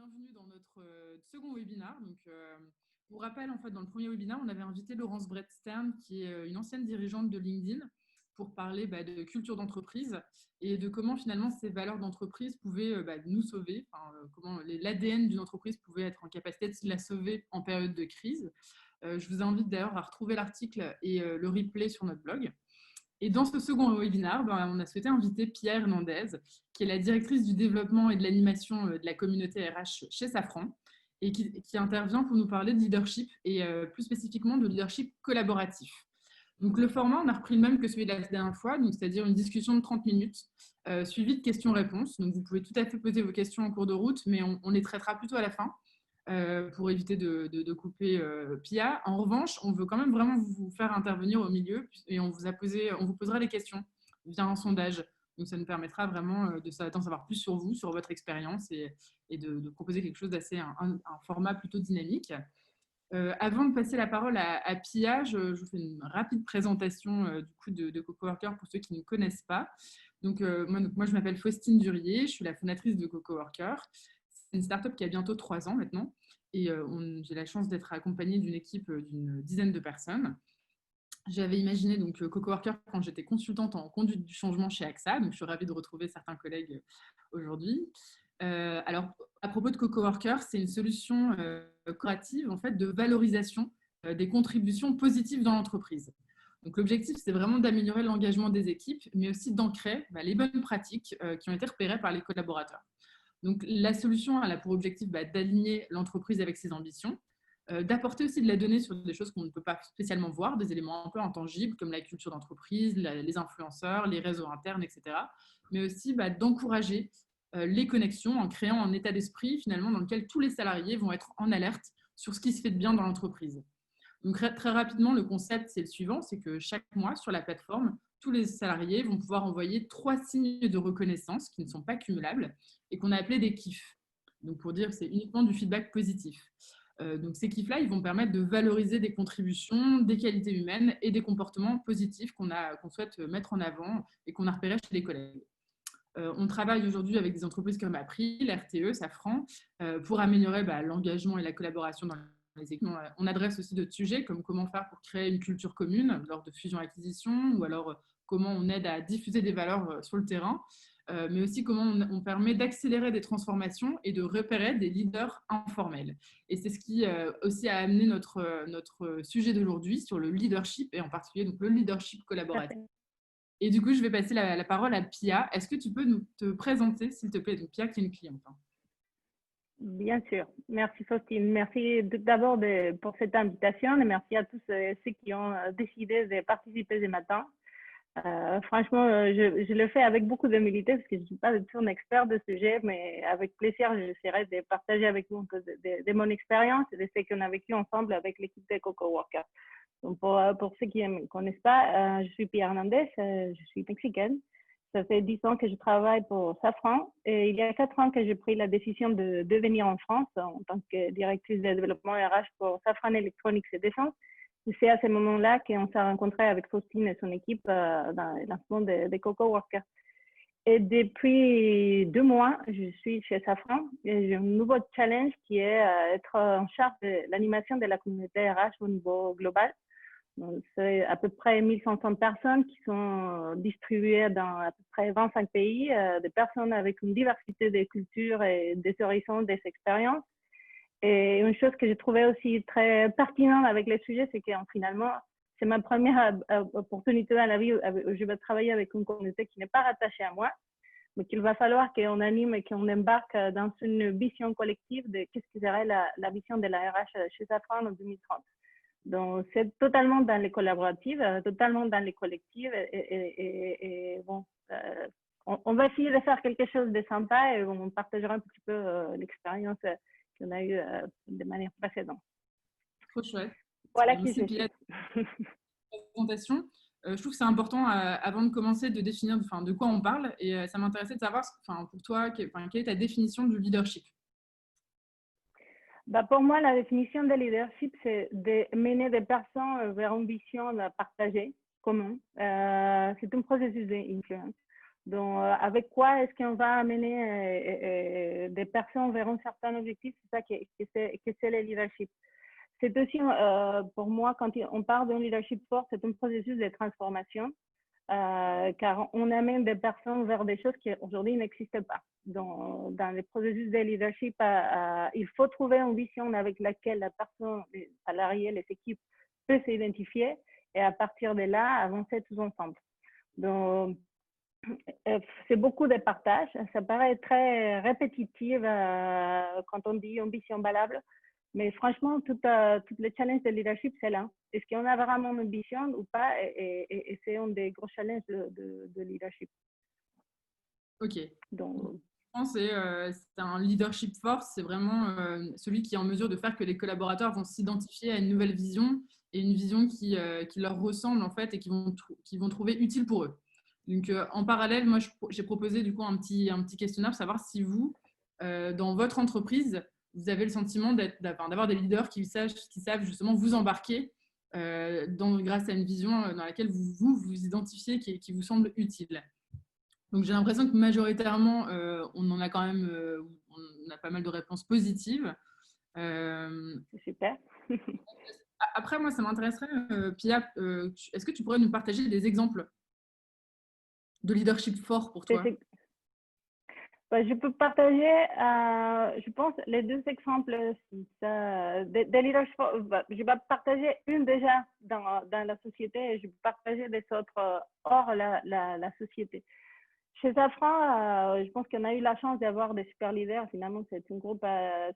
bienvenue dans notre second webinaire. Pour rappel, en fait, dans le premier webinaire, on avait invité Laurence Brettstern, qui est une ancienne dirigeante de LinkedIn, pour parler de culture d'entreprise et de comment finalement ces valeurs d'entreprise pouvaient nous sauver, comment l'ADN d'une entreprise pouvait être en capacité de la sauver en période de crise. Je vous invite d'ailleurs à retrouver l'article et le replay sur notre blog. Et dans ce second webinaire, on a souhaité inviter Pierre Hernandez, qui est la directrice du développement et de l'animation de la communauté RH chez Safran, et qui intervient pour nous parler de leadership et plus spécifiquement de leadership collaboratif. Donc, le format, on a repris le même que celui de la dernière fois, c'est-à-dire une discussion de 30 minutes, suivie de questions-réponses. Donc, vous pouvez tout à fait poser vos questions en cours de route, mais on les traitera plutôt à la fin. Pour éviter de couper Pia. En revanche, on veut quand même vraiment vous faire intervenir au milieu et on vous posera des questions via un sondage. Donc, ça nous permettra vraiment d'en savoir plus sur vous, sur votre expérience et de proposer quelque chose d'assez, un format plutôt dynamique. Avant de passer la parole à Pia, je vous fais une rapide présentation du coup de CocoWorker pour ceux qui ne connaissent pas. Moi, je m'appelle Faustine Durier, je suis la fondatrice de CocoWorker. C'est une start-up qui a bientôt 3 ans maintenant et j'ai la chance d'être accompagnée d'une équipe d'une dizaine de personnes. J'avais imaginé CocoWorker quand j'étais consultante en conduite du changement chez AXA, donc je suis ravie de retrouver certains collègues aujourd'hui. Alors, à propos de CocoWorker, c'est une solution coopérative en fait, de valorisation des contributions positives dans l'entreprise. Donc, l'objectif, c'est vraiment d'améliorer l'engagement des équipes, mais aussi d'ancrer les bonnes pratiques qui ont été repérées par les collaborateurs. Donc, la solution, elle a pour objectif d'aligner l'entreprise avec ses ambitions, d'apporter aussi de la donnée sur des choses qu'on ne peut pas spécialement voir, des éléments un peu intangibles comme la culture d'entreprise, les influenceurs, les réseaux internes, etc. Mais aussi d'encourager les connexions en créant un état d'esprit finalement dans lequel tous les salariés vont être en alerte sur ce qui se fait de bien dans l'entreprise. Donc très rapidement, le concept, c'est le suivant, c'est que chaque mois sur la plateforme, tous les salariés vont pouvoir envoyer 3 signes de reconnaissance qui ne sont pas cumulables et qu'on a appelé des kiffs. Donc pour dire que c'est uniquement du feedback positif. Donc ces kiffs-là, ils vont permettre de valoriser des contributions, des qualités humaines et des comportements positifs qu'on souhaite mettre en avant et qu'on a repérés chez les collègues. On travaille aujourd'hui avec des entreprises comme April, RTE, Safran, pour améliorer l'engagement et la collaboration dans les équipes. On adresse aussi d'autres sujets comme comment faire pour créer une culture commune lors de fusion-acquisition ou alors comment on aide à diffuser des valeurs sur le terrain, mais aussi comment on permet d'accélérer des transformations et de repérer des leaders informels. Et c'est ce qui aussi a amené notre sujet d'aujourd'hui sur le leadership et en particulier donc, le leadership collaboratif. Et du coup, je vais passer la parole à Pia. Est-ce que tu peux te présenter, s'il te plaît? Donc, Pia, qui est une cliente. Bien sûr. Merci, Faustine. Merci d'abord pour cette invitation et merci à tous ceux qui ont décidé de participer ce matin. Franchement, je le fais avec beaucoup d'humilité parce que je ne suis pas du tout une experte de ce sujet, mais avec plaisir, j'essaierai de partager avec vous un peu de mon expérience et de ce qu'on a vécu ensemble avec l'équipe de CocoWorker. Donc, pour ceux qui ne me connaissent pas, je suis Pia Hernandez, je suis mexicaine. Ça fait 10 ans que je travaille pour Safran et il y a 4 ans que j'ai pris la décision de venir en France en tant que directrice de développement RH pour Safran Electronics et Défense. C'est à ce moment-là qu'on s'est rencontré avec Faustine et son équipe dans le lancement de CocoWorker. Et depuis 2 mois, je suis chez Safran et j'ai un nouveau challenge qui est être en charge de l'animation de la communauté RH au niveau global. C'est à peu près 1500 personnes qui sont distribuées dans à peu près 25 pays, des personnes avec une diversité de cultures et des horizons, des expériences. Et une chose que j'ai trouvé aussi très pertinente avec le sujet, c'est que finalement, c'est ma première opportunité dans la vie où je vais travailler avec une communauté qui n'est pas rattachée à moi, mais qu'il va falloir qu'on anime et qu'on embarque dans une vision collective de qu'est-ce que serait la vision de la RH chez Safran en 2030. Donc, c'est totalement dans les collaboratives, totalement dans les collectives. Et bon, on va essayer de faire quelque chose de sympa et on partagera un petit peu l'expérience qu'on a eue de manière précédente. Trop chouette. Voilà qui je suis. Présentation. Je trouve que c'est important, avant de commencer, de définir de quoi on parle. Et ça m'intéressait de savoir, pour toi, quelle est ta définition du leadership? Pour moi, la définition de leadership, c'est de mener des personnes vers une vision partagée, commune. C'est un processus d'influence. Donc, avec quoi est-ce qu'on va amener des personnes vers un certain objectif? C'est ça que c'est le leadership. C'est aussi, pour moi, quand on parle d'un leadership fort, c'est un processus de transformation, car on amène des personnes vers des choses qui aujourd'hui n'existent pas. Dans les processus de leadership, il faut trouver une vision avec laquelle la personne, les salariés, les équipes peuvent s'identifier et à partir de là, avancer tous ensemble. Donc, c'est beaucoup de partage. Ça paraît très répétitif quand on dit ambition valable. Mais franchement, tout le challenge de leadership, c'est là. Est-ce qu'on a vraiment une ambition ou pas? Et c'est un des gros challenges de leadership. Ok. Donc, Je pense que c'est un leadership force, c'est vraiment celui qui est en mesure de faire que les collaborateurs vont s'identifier à une nouvelle vision et une vision qui leur ressemble en fait et qui vont trouver utile pour eux. Donc en parallèle, moi j'ai proposé du coup un petit questionnaire pour savoir si vous, dans votre entreprise, vous avez le sentiment d'avoir des leaders qui savent justement vous embarquer grâce à une vision dans laquelle vous identifiez qui vous semble utile. Donc j'ai l'impression que majoritairement, on en a quand même, on a pas mal de réponses positives. c'est super. Après, moi, ça m'intéresserait, Pia, est-ce que tu pourrais nous partager des exemples de leadership fort pour toi? Je peux partager, je pense, les deux exemples de leadership. Je vais partager une déjà dans la société et je vais partager des autres hors la société. Chez Safran, je pense qu'on a eu la chance d'avoir des super leaders. Finalement, c'est un groupe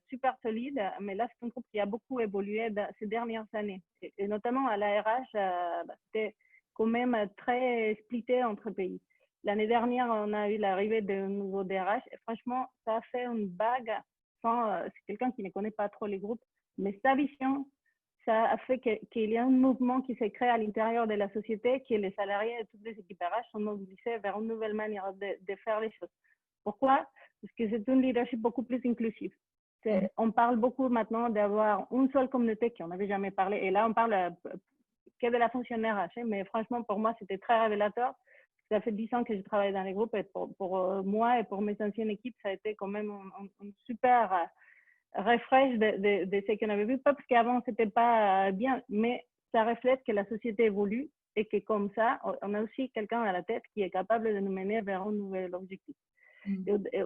super solide, mais là, c'est un groupe qui a beaucoup évolué ces dernières années. Et notamment à la RH, c'était quand même très splitté entre pays. L'année dernière, on a eu l'arrivée d'un nouveau DRH et franchement, ça a fait une bague. C'est quelqu'un qui ne connaît pas trop les groupes, mais sa vision, ça a fait qu'il y a un mouvement qui s'est créé à l'intérieur de la société, que les salariés et toutes les équipes RH sont mobilisés vers une nouvelle manière de faire les choses. Pourquoi? Parce que c'est un leadership beaucoup plus inclusif. On parle beaucoup maintenant d'avoir une seule communauté qu'on n'avait jamais parlé. Et là, on parle que de la fonction RH. Mais franchement, pour moi, c'était très révélateur. Ça fait 10 ans que je travaille dans les groupes et pour moi et pour mes anciennes équipes, ça a été quand même un super refresh de ce qu'on avait vu, pas parce qu'avant c'était pas bien, mais ça reflète que la société évolue et que comme ça, on a aussi quelqu'un à la tête qui est capable de nous mener vers un nouvel objectif. Et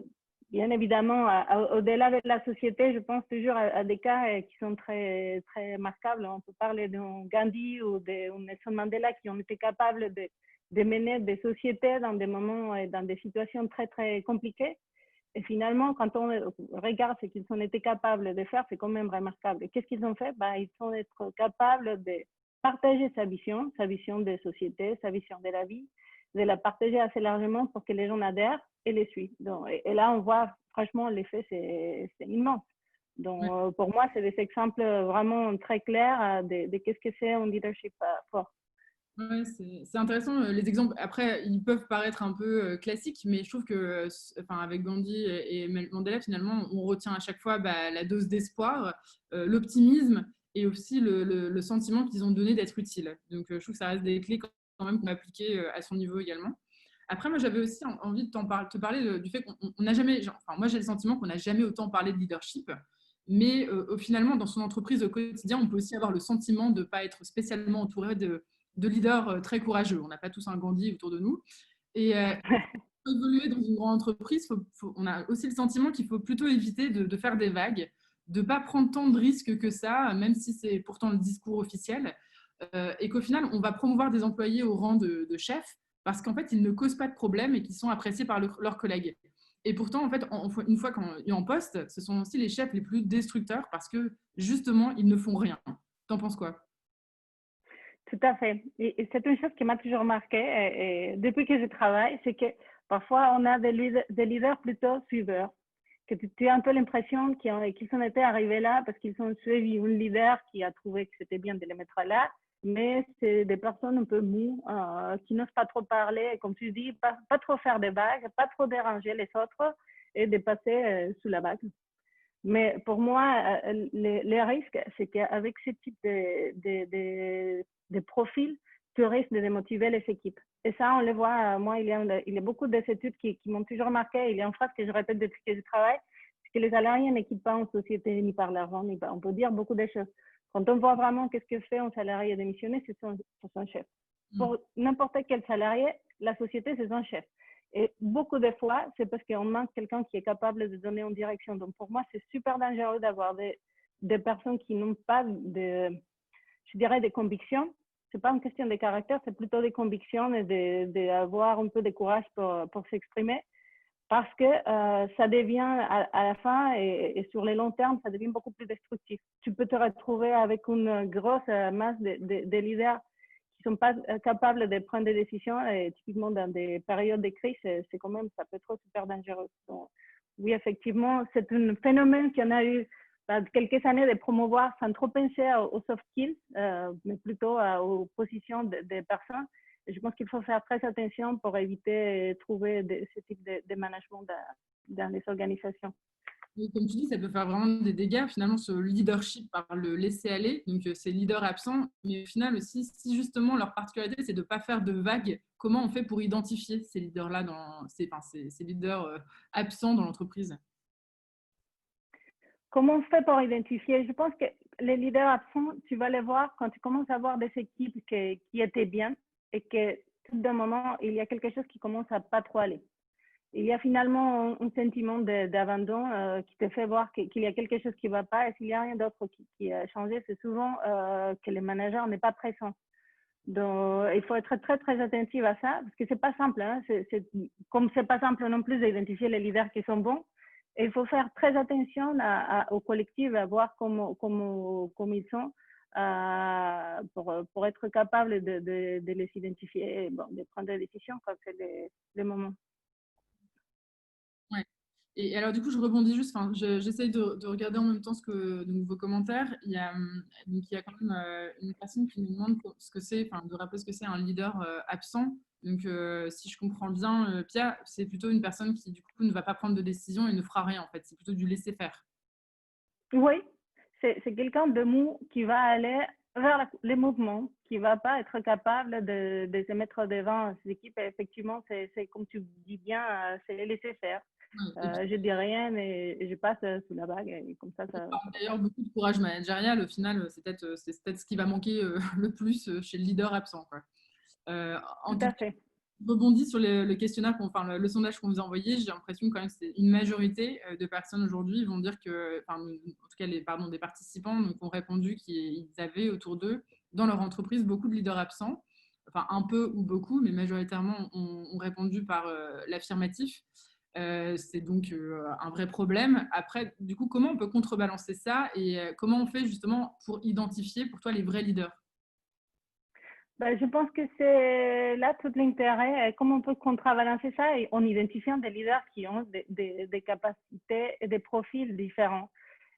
bien évidemment, au-delà de la société, je pense toujours à des cas qui sont très, très marquables. On peut parler d'un Gandhi ou d'un Nelson Mandela qui ont été capables de mener des sociétés dans des moments et dans des situations très, très compliquées. Et finalement, quand on regarde ce qu'ils ont été capables de faire, c'est quand même remarquable. Et qu'est-ce qu'ils ont fait? Ils sont être capables de partager sa vision de société, sa vision de la vie, de la partager assez largement pour que les gens adhèrent et les suivent. Donc, et là, on voit, franchement, l'effet, c'est immense. Donc, pour moi, c'est des exemples vraiment très clairs de qu'est-ce que c'est un leadership fort. Ouais, c'est intéressant les exemples. Après, ils peuvent paraître un peu classiques, mais je trouve que, enfin, avec Gandhi et Mandela, finalement, on retient à chaque fois la dose d'espoir, l'optimisme et aussi le sentiment qu'ils ont donné d'être utiles. Donc, je trouve que ça reste des clés quand même qu'on a appliquées à son niveau également. Après, moi, j'avais aussi envie de te parler du fait qu'on n'a jamais, enfin, moi, j'ai le sentiment qu'on n'a jamais autant parlé de leadership. Mais finalement, dans son entreprise au quotidien, on peut aussi avoir le sentiment de ne pas être spécialement entouré de leaders très courageux. On n'a pas tous un Gandhi autour de nous. Et pour évoluer dans une grande entreprise, on a aussi le sentiment qu'il faut plutôt éviter de faire des vagues, de ne pas prendre tant de risques que ça, même si c'est pourtant le discours officiel, et qu'au final, on va promouvoir des employés au rang de chef parce qu'en fait, ils ne causent pas de problème et qu'ils sont appréciés par leurs collègues. Et pourtant, en fait, une fois qu'on est en poste, ce sont aussi les chefs les plus destructeurs parce que justement, ils ne font rien. T'en penses quoi? Tout à fait. Et c'est une chose qui m'a toujours marqué et depuis que je travaille, c'est que parfois on a des leaders plutôt suiveurs, que tu as un peu l'impression qu'ils sont été arrivés là parce qu'ils ont suivi un leader qui a trouvé que c'était bien de les mettre là, mais c'est des personnes un peu mous, qui n'osent pas trop parler, comme tu dis, pas trop faire des vagues, pas trop déranger les autres et de passer sous la vague. Mais pour moi, le risque, c'est qu'avec ce type de profil, tu risques de démotiver les équipes. Et ça, on le voit, moi, il y a beaucoup d'études qui m'ont toujours marqué. Il y a une phrase que je répète depuis que je travaille, c'est que les salariés ne quittent pas une société ni par l'argent, ni par... On peut dire beaucoup de choses. Quand on voit vraiment qu'est-ce que fait un salarié démissionné, c'est son chef. Pour n'importe quel salarié, la société, c'est son chef. Et beaucoup de fois, c'est parce qu'on manque quelqu'un qui est capable de donner une direction. Donc, pour moi, c'est super dangereux d'avoir des personnes qui n'ont pas je dirais, des convictions. C'est pas une question de caractère, c'est plutôt des convictions et d'avoir un peu de courage pour s'exprimer. Parce que ça devient, à la fin et sur le long terme, ça devient beaucoup plus destructif. Tu peux te retrouver avec une grosse masse de leaders qui ne sont pas capables de prendre des décisions. Et typiquement, dans des périodes de crise, c'est quand même, ça peut être super dangereux. Donc, oui, effectivement, c'est un phénomène qu'on a eu quelques années de promouvoir sans trop penser aux soft skills, mais plutôt aux positions des personnes. Et je pense qu'il faut faire très attention pour éviter de trouver ce type de management dans les organisations. Et comme tu dis, ça peut faire vraiment des dégâts, finalement, ce leadership par le laisser aller, donc ces leaders absents. Mais au final aussi, si justement leur particularité, c'est de ne pas faire de vagues, comment on fait pour identifier ces leaders-là, ces leaders absents dans l'entreprise? Comment on fait pour identifier? Je pense que les leaders absents, tu vas les voir quand tu commences à voir des équipes qui étaient bien et que tout d'un moment, il y a quelque chose qui commence à pas trop aller. Il y a finalement un sentiment d'abandon qui te fait voir qu'il y a quelque chose qui ne va pas. Et s'il n'y a rien d'autre qui a changé, c'est souvent que le manager n'est pas présent. Donc, il faut être très, très attentif à ça parce que ce n'est pas simple. Hein. Comme ce n'est pas simple non plus d'identifier les leaders qui sont bons, et il faut faire très attention au collectif, à voir comment ils sont pour être capable de les identifier et bon, de prendre des décisions quand c'est le moment. Ouais. Et alors, du coup, je rebondis juste, j'essaye de regarder en même temps de nouveaux commentaires. Donc, il y a quand même une personne qui nous demande ce que c'est, de rappeler ce que c'est un leader absent. Donc, si je comprends bien, Pia, c'est plutôt une personne qui, du coup, ne va pas prendre de décision et ne fera rien, en fait. C'est plutôt du laisser faire. Oui, c'est quelqu'un de mou qui va aller vers les mouvements, qui ne va pas être capable de se mettre devant ses équipes. Et effectivement, c'est comme tu dis bien, c'est les laisser faire. Je dis rien et je passe sous la bague et comme ça. D'ailleurs, beaucoup de courage managérial, au final, c'est peut-être ce qui va manquer le plus chez le leader absent, quoi. En Tout tout à cas, fait. je rebondis sur le questionnaire, le sondage qu'on vous a envoyé. J'ai l'impression quand même que c'est une majorité de personnes aujourd'hui vont dire que, en tout cas, des participants donc, ont répondu qu'ils avaient autour d'eux, dans leur entreprise, beaucoup de leaders absents. Enfin, un peu ou beaucoup, mais majoritairement ont répondu par l'affirmatif. C'est donc un vrai problème. Après, du coup, comment on peut contrebalancer ça et comment on fait justement pour identifier pour toi les vrais leaders? Je pense que c'est là tout l'intérêt, comment on peut contrebalancer ça en identifiant des leaders qui ont des capacités et des profils différents.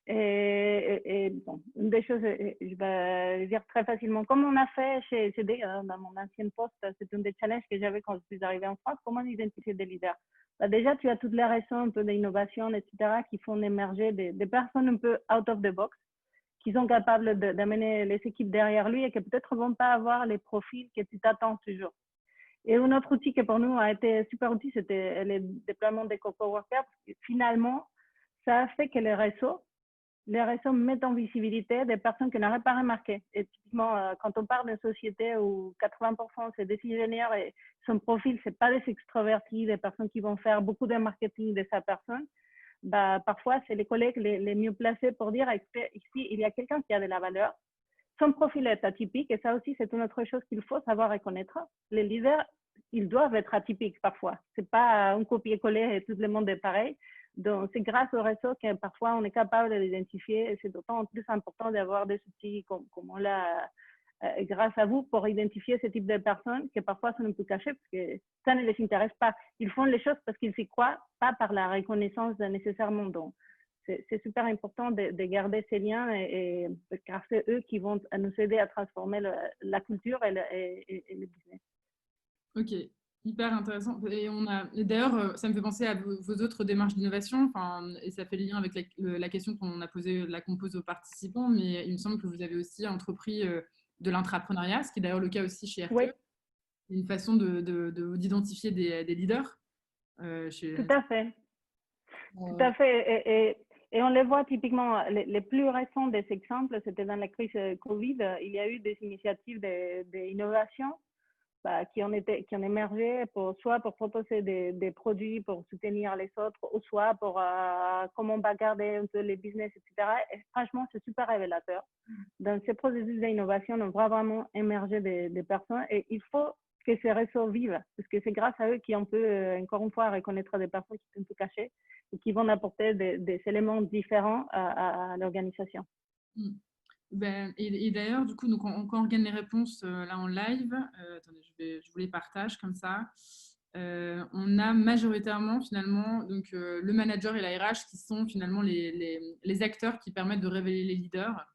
Et bon, une des choses, je vais dire très facilement, comme on a fait chez CD, dans mon ancien poste, c'est un des challenges que j'avais quand je suis arrivée en France, comment identifier des leaders. Déjà, tu as toutes les raisons un peu d'innovation, etc., qui font émerger des personnes un peu out of the box, qui sont capables d'amener les équipes derrière lui et qui peut-être ne vont pas avoir les profils que tu t'attends toujours. Et un autre outil qui pour nous a été super utile, c'était le déploiement des co-workers. Finalement, ça a fait que les réseaux mettent en visibilité des personnes qui n'auraient pas remarqué. Et typiquement, quand on parle d'une société où 80% c'est des ingénieurs et son profil, ce n'est pas des extrovertis, des personnes qui vont faire beaucoup de marketing de sa personne, parfois, c'est les collègues les mieux placés pour dire ici, il y a quelqu'un qui a de la valeur. Son profil est atypique et ça aussi, c'est une autre chose qu'il faut savoir reconnaître. Les leaders, ils doivent être atypiques parfois. Ce n'est pas un copier-coller et tout le monde est pareil. Donc, c'est grâce au réseau que parfois on est capable de l'identifier et c'est d'autant plus important d'avoir des outils comme on l'a grâce à vous pour identifier ce type de personnes qui parfois sont un peu cachées parce que ça ne les intéresse pas. Ils font les choses parce qu'ils y croient, pas par la reconnaissance nécessairement. Donc, c'est super important de garder ces liens car c'est eux qui vont nous aider à transformer la culture et le business. Ok, hyper intéressant. Et d'ailleurs, ça me fait penser à vos autres démarches d'innovation, et ça fait lien avec la question qu'on pose aux participants, mais il me semble que vous avez aussi entrepris de l'intrapreneuriat, ce qui est d'ailleurs le cas aussi chez Oui, RTE. C'est une façon d'identifier des leaders. tout Chez... à fait. Tout Euh, à fait. Et on les voit typiquement, les plus récents des exemples, c'était dans la crise Covid. Il y a eu des initiatives d'innovation qui ont émergé soit pour proposer des produits pour soutenir les autres, ou soit pour comment on va garder un peu les business, etc. Et franchement, c'est super révélateur. Dans ces processus d'innovation, on voit vraiment émerger des personnes et il faut que ces réseaux vivent, parce que c'est grâce à eux qu'on peut, encore une fois, reconnaître des personnes qui sont un peu cachées et qui vont apporter des éléments différents à l'organisation. hmm. Ben, et d'ailleurs, du coup, donc, quand on regarde les réponses là en live, attendez, je vous les partage comme ça. On a majoritairement finalement donc, le manager et la RH qui sont finalement les acteurs qui permettent de révéler les leaders.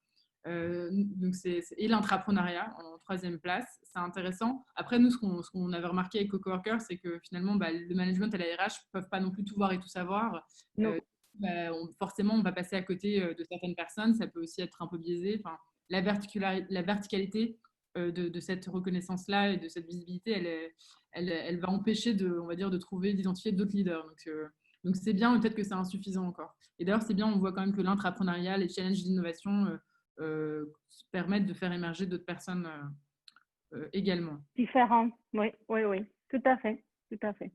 Donc et l'entrepreneuriat en troisième place. C'est intéressant. Après, nous, ce qu'on avait remarqué avec Cocoworker, c'est que finalement, bah, le management et la RH ne peuvent pas non plus tout voir et tout savoir. Non. Euh, Forcément, on va passer à côté de certaines personnes. Ça peut aussi être un peu biaisé. Enfin, la verticalité de cette reconnaissance-là et de cette visibilité, elle va empêcher on va dire, de trouver, d'identifier d'autres leaders. Donc c'est bien, peut-être que c'est insuffisant encore. Et d'ailleurs, c'est bien, on voit quand même que l'intrapreneuriat, les challenges d'innovation permettent de faire émerger d'autres personnes également. Différents, oui, oui, oui, tout à fait, tout à fait.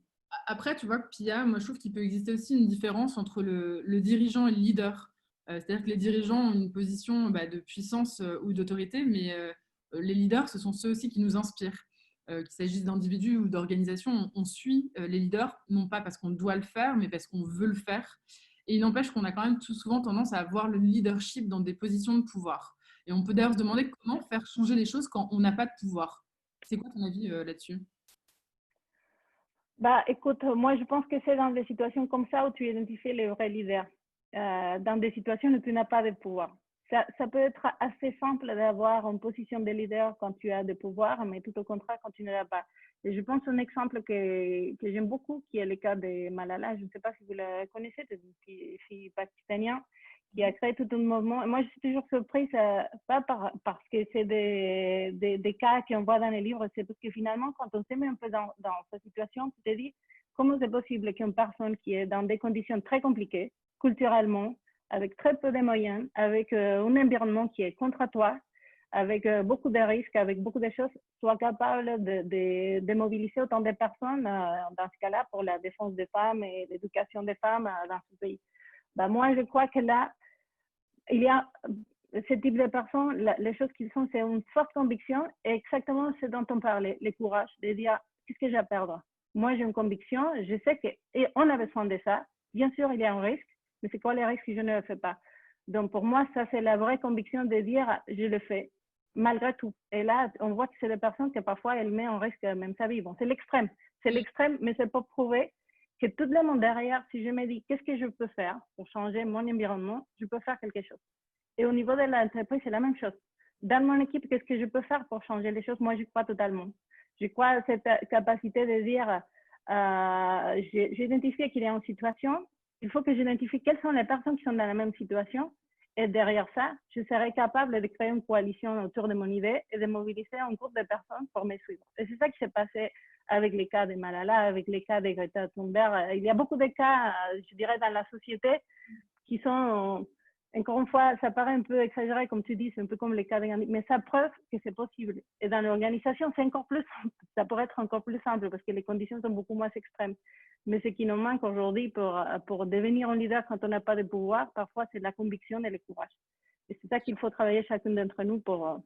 Après, tu vois, Pia, moi je trouve qu'il peut exister aussi une différence entre le dirigeant et le leader. C'est-à-dire que les dirigeants ont une position bah, de puissance ou d'autorité, mais les leaders, ce sont ceux aussi qui nous inspirent. Qu'il s'agisse d'individus ou d'organisations, on suit les leaders, non pas parce qu'on doit le faire, mais parce qu'on veut le faire. Et il n'empêche qu'on a quand même tout souvent tendance à avoir le leadership dans des positions de pouvoir. Et on peut d'ailleurs se demander comment faire changer les choses quand on n'a pas de pouvoir. C'est quoi ton avis là-dessus? Bah, écoute, moi, je pense que c'est dans des situations comme ça où tu identifies les vrais leaders. Dans des situations où tu n'as pas de pouvoir. Ça peut être assez simple d'avoir une position de leader quand tu as de pouvoir, mais tout au contraire quand tu ne l'as pas. Et je pense un exemple que j'aime beaucoup, qui est le cas de Malala. Je ne sais pas si vous la connaissez, c'est une fille pakistanienne qui a créé tout un mouvement. Et moi, je suis toujours surprise, pas parce que c'est des cas qu'on voit dans les livres, c'est parce que finalement, quand on se met un peu dans cette situation, tu te dis comment c'est possible qu'une personne qui est dans des conditions très compliquées, culturellement, avec très peu de moyens, avec un environnement qui est contre toi, avec beaucoup de risques, avec beaucoup de choses, soit capable de mobiliser autant de personnes dans ce cas-là pour la défense des femmes et l'éducation des femmes dans ce pays. Ben, moi, je crois que là, il y a ce type de personnes, les choses qu'ils font, c'est une forte conviction et exactement ce dont on parlait, le courage de dire qu'est-ce que j'ai à perdre. Moi, j'ai une conviction, je sais qu'on a besoin de ça. Bien sûr, il y a un risque, mais c'est quoi les risques si je ne le fais pas? Donc, pour moi, ça, c'est la vraie conviction de dire je le fais, malgré tout. Et là, on voit que c'est des personnes que parfois, elles mettent en risque même sa vie. Bon, c'est l'extrême, mais c'est pour prouver que tout le monde derrière, si je me dis qu'est-ce que je peux faire pour changer mon environnement, je peux faire quelque chose. Et au niveau de l'entreprise, c'est la même chose. Dans mon équipe, qu'est-ce que je peux faire pour changer les choses? Moi, je crois totalement. Je crois à cette capacité de dire, j'ai identifié qu'il y a une situation, il faut que j'identifie quelles sont les personnes qui sont dans la même situation. Et derrière ça, je serai capable de créer une coalition autour de mon idée et de mobiliser un groupe de personnes pour me suivre. Et c'est ça qui s'est passé avec les cas de Malala, avec les cas de Greta Thunberg. Il y a beaucoup de cas, je dirais, dans la société qui sont, encore une fois, ça paraît un peu exagéré, comme tu dis, c'est un peu comme les cas de Gandhi, mais ça preuve que c'est possible. Et dans l'organisation, c'est encore plus simple. Ça pourrait être encore plus simple parce que les conditions sont beaucoup moins extrêmes. Mais ce qui nous manque aujourd'hui pour devenir un leader quand on n'a pas de pouvoir, parfois, c'est la conviction et le courage. Et c'est ça qu'il faut travailler chacun d'entre nous pour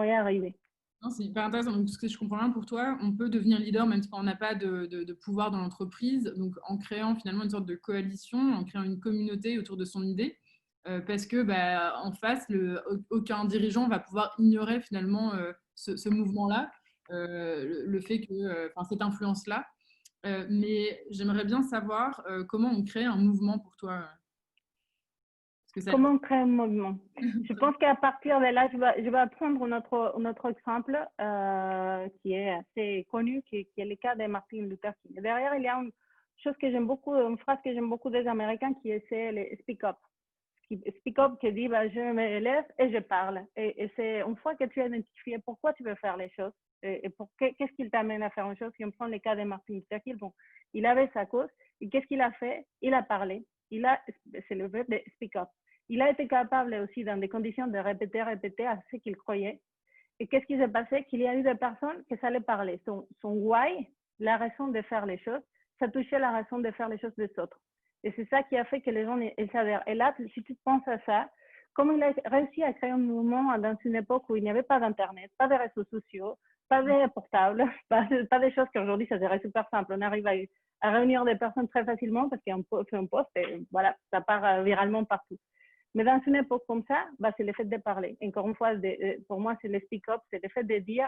y arriver. Non, c'est hyper intéressant. Donc, ce que je comprends bien pour toi, on peut devenir leader même quand on n'a pas de pouvoir dans l'entreprise, donc en créant finalement une sorte de coalition, en créant une communauté autour de son idée, parce que bah, en face, aucun dirigeant va pouvoir ignorer finalement ce mouvement-là, le fait que, enfin, cette influence-là. Mais j'aimerais bien savoir comment on crée un mouvement pour toi. Parce que ça... Comment on crée un mouvement? Je pense qu'à partir de là, je vais prendre un autre exemple qui est assez connu, qui est le cas de Martin Luther King. Derrière, il y a une chose que j'aime beaucoup, une phrase que j'aime beaucoup des Américains, qui est c'est le speak up, speak up, qui dit bah, je me lève et je parle. Et c'est une fois que tu as identifié pourquoi tu veux faire les choses et qu'est-ce qui t'amène à faire une chose. Si on prend le cas de Martin Luther King, bon, il avait sa cause et qu'est-ce qu'il a fait? Il a parlé. C'est le verbe de speak up. Il a été capable aussi, dans des conditions, de répéter à ce qu'il croyait. Et qu'est-ce qui s'est passé? Qu'il y a eu des personnes qui allaient parler. Son why, la raison de faire les choses, ça touchait la raison de faire les choses des autres. Et c'est ça qui a fait que les gens s'adhèrent. Et là, si tu penses à ça, comme il a réussi à créer un mouvement dans une époque où il n'y avait pas d'Internet, pas de réseaux sociaux, pas de portables, pas des choses qu'aujourd'hui, ça serait super simple. On arrive à réunir des personnes très facilement parce qu'on fait un post et voilà, ça part viralement partout. Mais dans une époque comme ça, bah, c'est le fait de parler. Encore une fois, pour moi, c'est le speak-up, c'est le fait de dire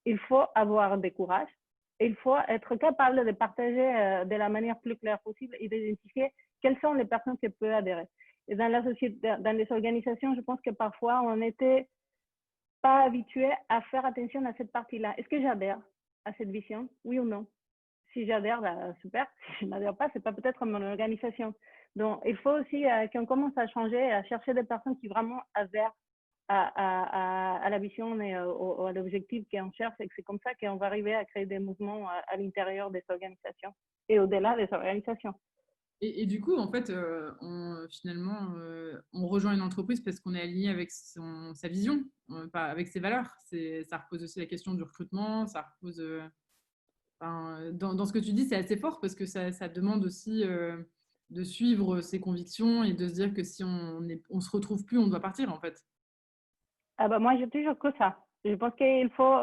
il faut avoir du courage, il faut être capable de partager de la manière plus claire possible et d'identifier quelles sont les personnes qui peuvent adhérer. Et dans la société, dans les organisations, je pense que parfois, on n'était pas habitué à faire attention à cette partie-là. Est-ce que j'adhère à cette vision? Oui ou non? Si j'adhère, bah, super. Si je n'adhère pas, c'est pas peut-être mon organisation. Donc, il faut aussi qu'on commence à changer, à chercher des personnes qui vraiment adhèrent à la vision et à l'objectif qu'on cherche. Et c'est comme ça qu'on va arriver à créer des mouvements à l'intérieur des organisations et au-delà des organisations. Et du coup, en fait, finalement, on rejoint une entreprise parce qu'on est aligné avec sa vision, pas avec ses valeurs. Ça repose aussi la question du recrutement, ça repose... dans ce que tu dis, c'est assez fort parce que ça demande aussi de suivre ses convictions et de se dire que si on se retrouve plus, on doit partir, en fait. Ah bah moi, je toujours que ça. Je pense qu'il faut,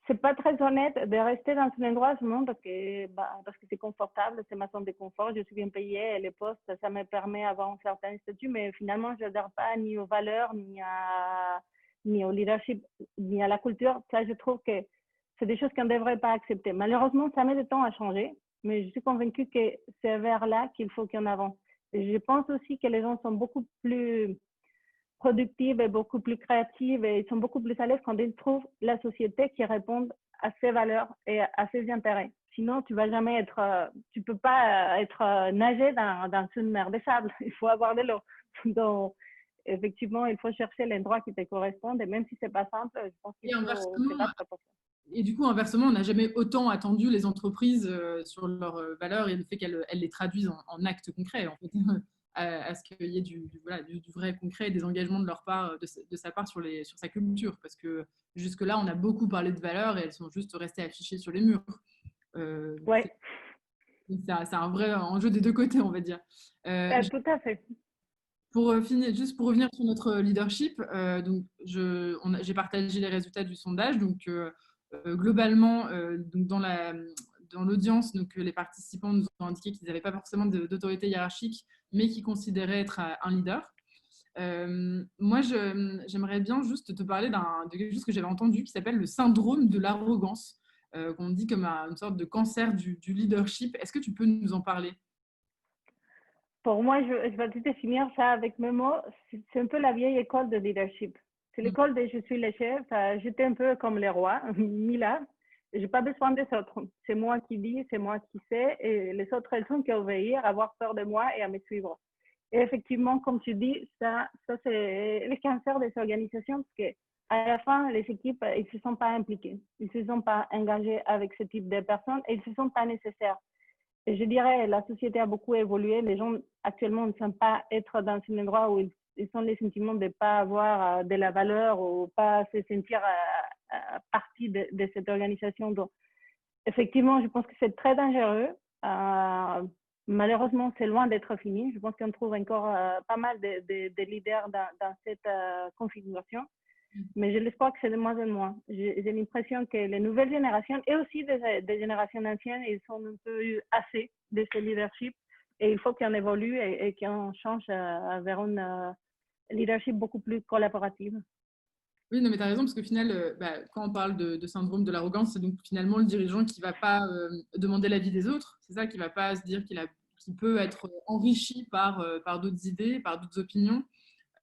c'est pas très honnête de rester dans un endroit à ce moment parce que c'est confortable, c'est ma zone de confort, je suis bien payée et les postes, ça me permet d'avoir un certain statut, mais finalement, je n'adhère pas ni aux valeurs, ni au leadership, ni à la culture. Ça, je trouve que c'est des choses qu'on ne devrait pas accepter. Malheureusement, ça met du temps à changer, mais je suis convaincue que c'est vers là qu'il faut qu'on avance. Et je pense aussi que les gens sont beaucoup plus productives et beaucoup plus créatives et ils sont beaucoup plus à l'aise quand ils trouvent la société qui répond à ses valeurs et à ses intérêts. Sinon, tu vas jamais être, tu peux pas être nager dans une mer de sable. Il faut avoir de l'eau. Donc, effectivement, il faut chercher l'endroit qui te correspond et même si c'est pas simple, je pense qu'il faut se battre pour ça. Et du coup, inversement, on n'a jamais autant attendu les entreprises sur leurs valeurs et le fait qu'elles les traduisent en actes concrets, en fait, à ce qu'il y ait du vrai concret et des engagements de leur part, de sa part sur sa culture. Parce que jusque-là, on a beaucoup parlé de valeurs et elles sont juste restées affichées sur les murs. Ouais. C'est un vrai enjeu des deux côtés, on va dire. Tout à fait. Pour finir, juste pour revenir sur notre leadership, donc j'ai partagé les résultats du sondage. Donc, globalement, donc dans l'audience, donc, les participants nous ont indiqué qu'ils n'avaient pas forcément d'autorité hiérarchique, mais qu'ils considéraient être un leader. Moi, j'aimerais bien juste te parler de quelque chose que j'avais entendu qui s'appelle le syndrome de l'arrogance, qu'on dit comme une sorte de cancer du leadership. Est-ce que tu peux nous en parler? Pour moi, je vais te définir ça avec mes mots. C'est un peu la vieille école de leadership. C'est l'école de je suis le chef. J'étais un peu comme les rois, mis là. Je n'ai pas besoin des autres. C'est moi qui dis, c'est moi qui sais. Et les autres, elles sont qu'à obéir, avoir peur de moi et à me suivre. Et effectivement, comme tu dis, ça c'est le cancer des organisations parce qu'à la fin, les équipes, ils ne se sont pas impliquées. Ils ne se sont pas engagés avec ce type de personnes et ils ne se sont pas nécessaires. Et je dirais, la société a beaucoup évolué. Les gens actuellement ne semblent pas être dans un endroit où ils ont les sentiments de ne pas avoir de la valeur ou pas se sentir partie de cette organisation. Donc, effectivement, je pense que c'est très dangereux. Malheureusement, c'est loin d'être fini. Je pense qu'on trouve encore pas mal de leaders dans cette configuration. Mais j'ai l'espoir que c'est de moins en moins. J'ai l'impression que les nouvelles générations et aussi des générations anciennes, ils sont un peu assez de ce leadership et il faut qu'on évolue et qu'on change vers un leadership beaucoup plus collaboratif. Oui, non, mais tu as raison, parce qu'au final, quand on parle de syndrome de l'arrogance, c'est donc finalement le dirigeant qui ne va pas demander l'avis des autres. C'est ça, qui ne va pas se dire qu'il peut être enrichi par d'autres idées, par d'autres opinions.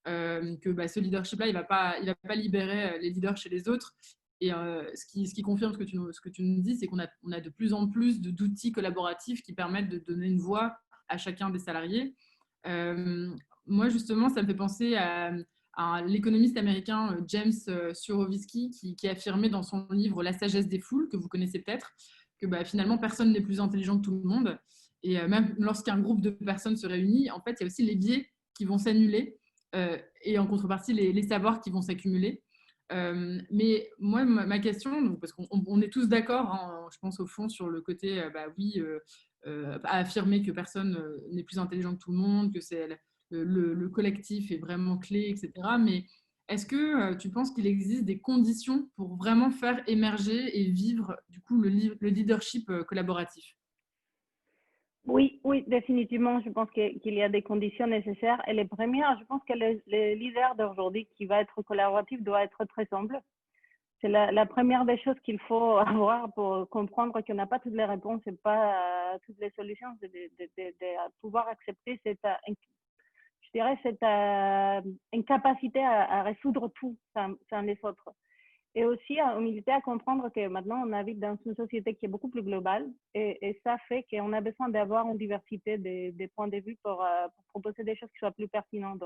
Que ce leadership-là, il va pas libérer les leaders chez les autres. Et ce qui confirme ce que tu nous dis, c'est qu'on a de plus en plus d'outils collaboratifs qui permettent de donner une voix à chacun des salariés. moi, justement, ça me fait penser à l'économiste américain James Surowiecki qui affirmait dans son livre La sagesse des foules, que vous connaissez peut-être, que bah, finalement, personne n'est plus intelligent que tout le monde. Et même lorsqu'un groupe de personnes se réunit, en fait, il y a aussi les biais qui vont s'annuler et en contrepartie, les savoirs qui vont s'accumuler. Mais moi, ma question, donc, parce qu'on est tous d'accord, hein, je pense au fond, sur le côté, bah oui, à affirmer que personne n'est plus intelligent que tout le monde, que c'est le collectif est vraiment clé, etc. Mais est-ce que tu penses qu'il existe des conditions pour vraiment faire émerger et vivre du coup le leadership collaboratif? Oui, oui, définitivement, je pense qu'il y a des conditions nécessaires. Et les premières, je pense que le leader d'aujourd'hui qui va être collaboratif doit être très humble. C'est la première des choses qu'il faut avoir pour comprendre qu'on n'a pas toutes les réponses et pas toutes les solutions. C'est de pouvoir accepter cette, je dirais, cette incapacité à résoudre tout sans les autres. Et aussi humilité à comprendre que maintenant on habite dans une société qui est beaucoup plus globale et ça fait qu'on a besoin d'avoir une diversité des points de vue pour proposer des choses qui soient plus pertinentes.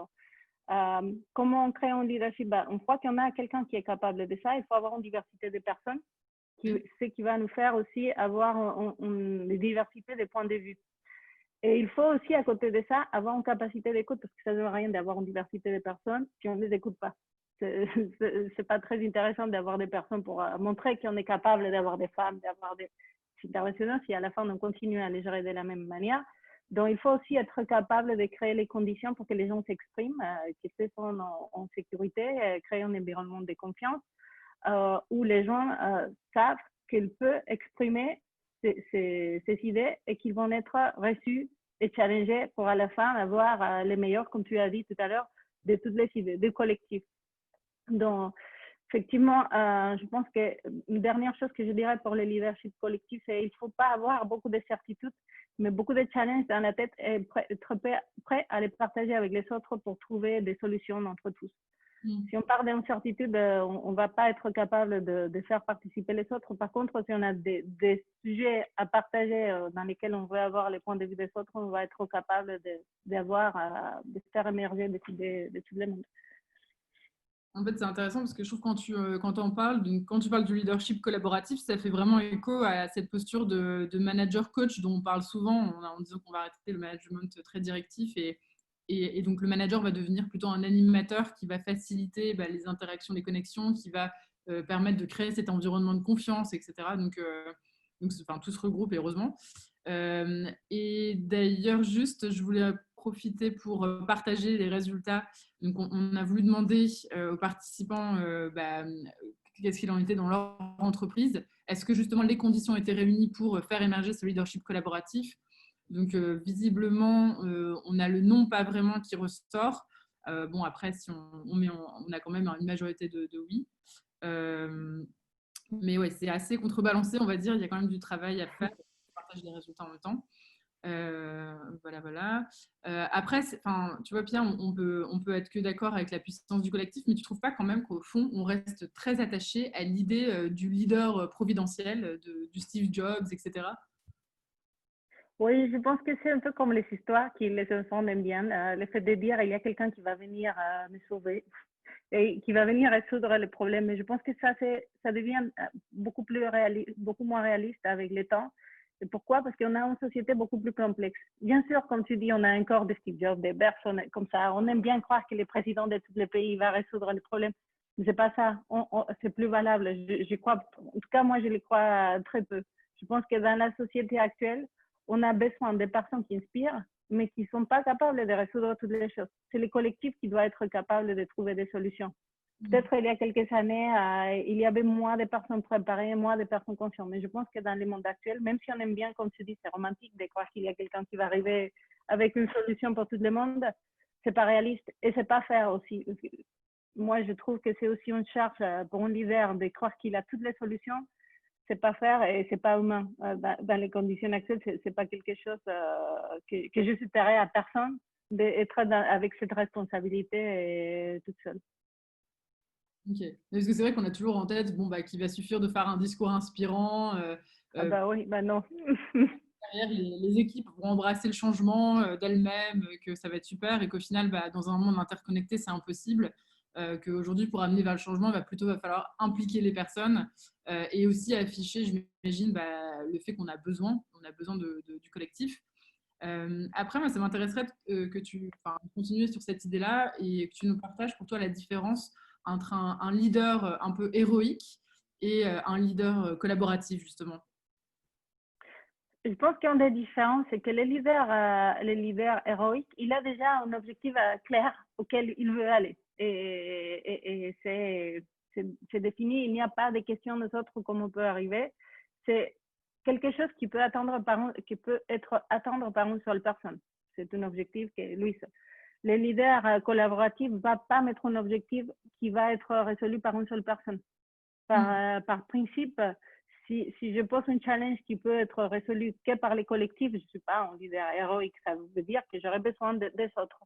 Comment on crée un leadership? Une fois qu'on a quelqu'un qui est capable de ça, il faut avoir une diversité de personnes, ce qui va nous faire aussi avoir une diversité des points de vue. Et il faut aussi, à côté de ça, avoir une capacité d'écoute, parce que ça ne sert à rien d'avoir une diversité de personnes si on ne les écoute pas. C'est pas très intéressant d'avoir des personnes pour montrer qu'on est capable d'avoir des femmes, d'avoir des interventions, si à la fin on continue à les gérer de la même manière. Donc, il faut aussi être capable de créer les conditions pour que les gens s'expriment, qu'ils se sentent en sécurité, créer un environnement de confiance où les gens savent qu'ils peuvent exprimer ces idées et qu'ils vont être reçus et challengés pour à la fin avoir les meilleurs, comme tu as dit tout à l'heure, de toutes les idées, du collectif. Donc, effectivement, je pense qu'une dernière chose que je dirais pour le leadership collectif, c'est qu'il ne faut pas avoir beaucoup de certitudes, mais beaucoup de challenges dans la tête et être prêt à les partager avec les autres pour trouver des solutions entre tous. Si on part d'incertitude, on ne va pas être capable de faire participer les autres. Par contre, si on a des sujets à partager dans lesquels on veut avoir les points de vue des autres, on va être capable de faire émerger des idées de tout le monde. En fait, c'est intéressant parce que je trouve que quand on parle, donc, quand tu parles du leadership collaboratif, ça fait vraiment écho à cette posture de manager-coach dont on parle souvent en disant qu'on va arrêter le management très directif et donc le manager va devenir plutôt un animateur qui va faciliter les interactions, les connexions, qui va permettre de créer cet environnement de confiance, etc. Donc enfin, tout se regroupe heureusement. Et d'ailleurs, juste, je voulais profiter pour partager les résultats. Donc, on a voulu demander aux participants qu'est-ce qu'il en était dans leur entreprise. Est-ce que justement les conditions étaient réunies pour faire émerger ce leadership collaboratif? Donc, visiblement, on a le non pas vraiment qui ressort. Bon, après, si on a quand même une majorité de oui. Mais ouais, c'est assez contrebalancé, on va dire. Il y a quand même du travail à faire. On partage les résultats en même temps. Voilà. Après, tu vois, Pierre, on peut être que d'accord avec la puissance du collectif, mais tu trouves pas quand même qu'au fond, on reste très attaché à l'idée du leader providentiel, du Steve Jobs, etc. Oui, je pense que c'est un peu comme les histoires que les enfants aiment bien. Le fait de dire il y a quelqu'un qui va venir me sauver et qui va venir résoudre les problèmes. Mais je pense que ça devient beaucoup moins réaliste avec le temps. Et pourquoi? Parce qu'on a une société beaucoup plus complexe. Bien sûr, comme tu dis, on a un corps de Steve Jobs, des personnes comme ça. On aime bien croire que le président de tous les pays va résoudre les problèmes. Mais c'est pas ça. C'est plus valable. Je crois, en tout cas, moi, je le crois très peu. Je pense que dans la société actuelle, on a besoin de personnes qui inspirent, mais qui ne sont pas capables de résoudre toutes les choses. C'est le collectif qui doit être capable de trouver des solutions. Peut-être il y a quelques années, il y avait moins de personnes préparées, moins de personnes conscientes. Mais je pense que dans le monde actuel, même si on aime bien, comme tu dis, c'est romantique de croire qu'il y a quelqu'un qui va arriver avec une solution pour tout le monde, c'est pas réaliste et c'est pas faire aussi. Moi, je trouve que c'est aussi une charge pour un leader de croire qu'il a toutes les solutions. C'est pas faire et c'est pas humain. Dans les conditions actuelles, c'est pas quelque chose que je souhaiterais à personne d'être avec cette responsabilité toute seule. Ok. Parce que c'est vrai qu'on a toujours en tête, qu'il va suffire de faire un discours inspirant. Ah bah oui, bah non. derrière, les équipes vont embrasser le changement d'elles-mêmes, que ça va être super et qu'au final, dans un monde interconnecté, c'est impossible. Qu'aujourd'hui, pour amener vers le changement, va falloir impliquer les personnes et aussi afficher, j'imagine, le fait qu'on a besoin, du collectif. Après, moi, ça m'intéresserait que tu continues sur cette idée-là et que tu nous partages pour toi la différence entre un leader un peu héroïque et un leader collaboratif, justement. Je pense qu'une des différences, c'est que le leader héroïque, il a déjà un objectif clair auquel il veut aller. Et c'est défini, il n'y a pas de questions des autres comment on peut arriver. C'est quelque chose qui peut être atteindre par une seule personne. C'est un objectif que lui, le leader collaboratif ne va pas mettre un objectif qui va être résolu par une seule personne. Par principe, si je pose un challenge qui peut être résolu que par les collectifs, je ne suis pas un leader héroïque. Ça veut dire que j'aurais besoin des autres.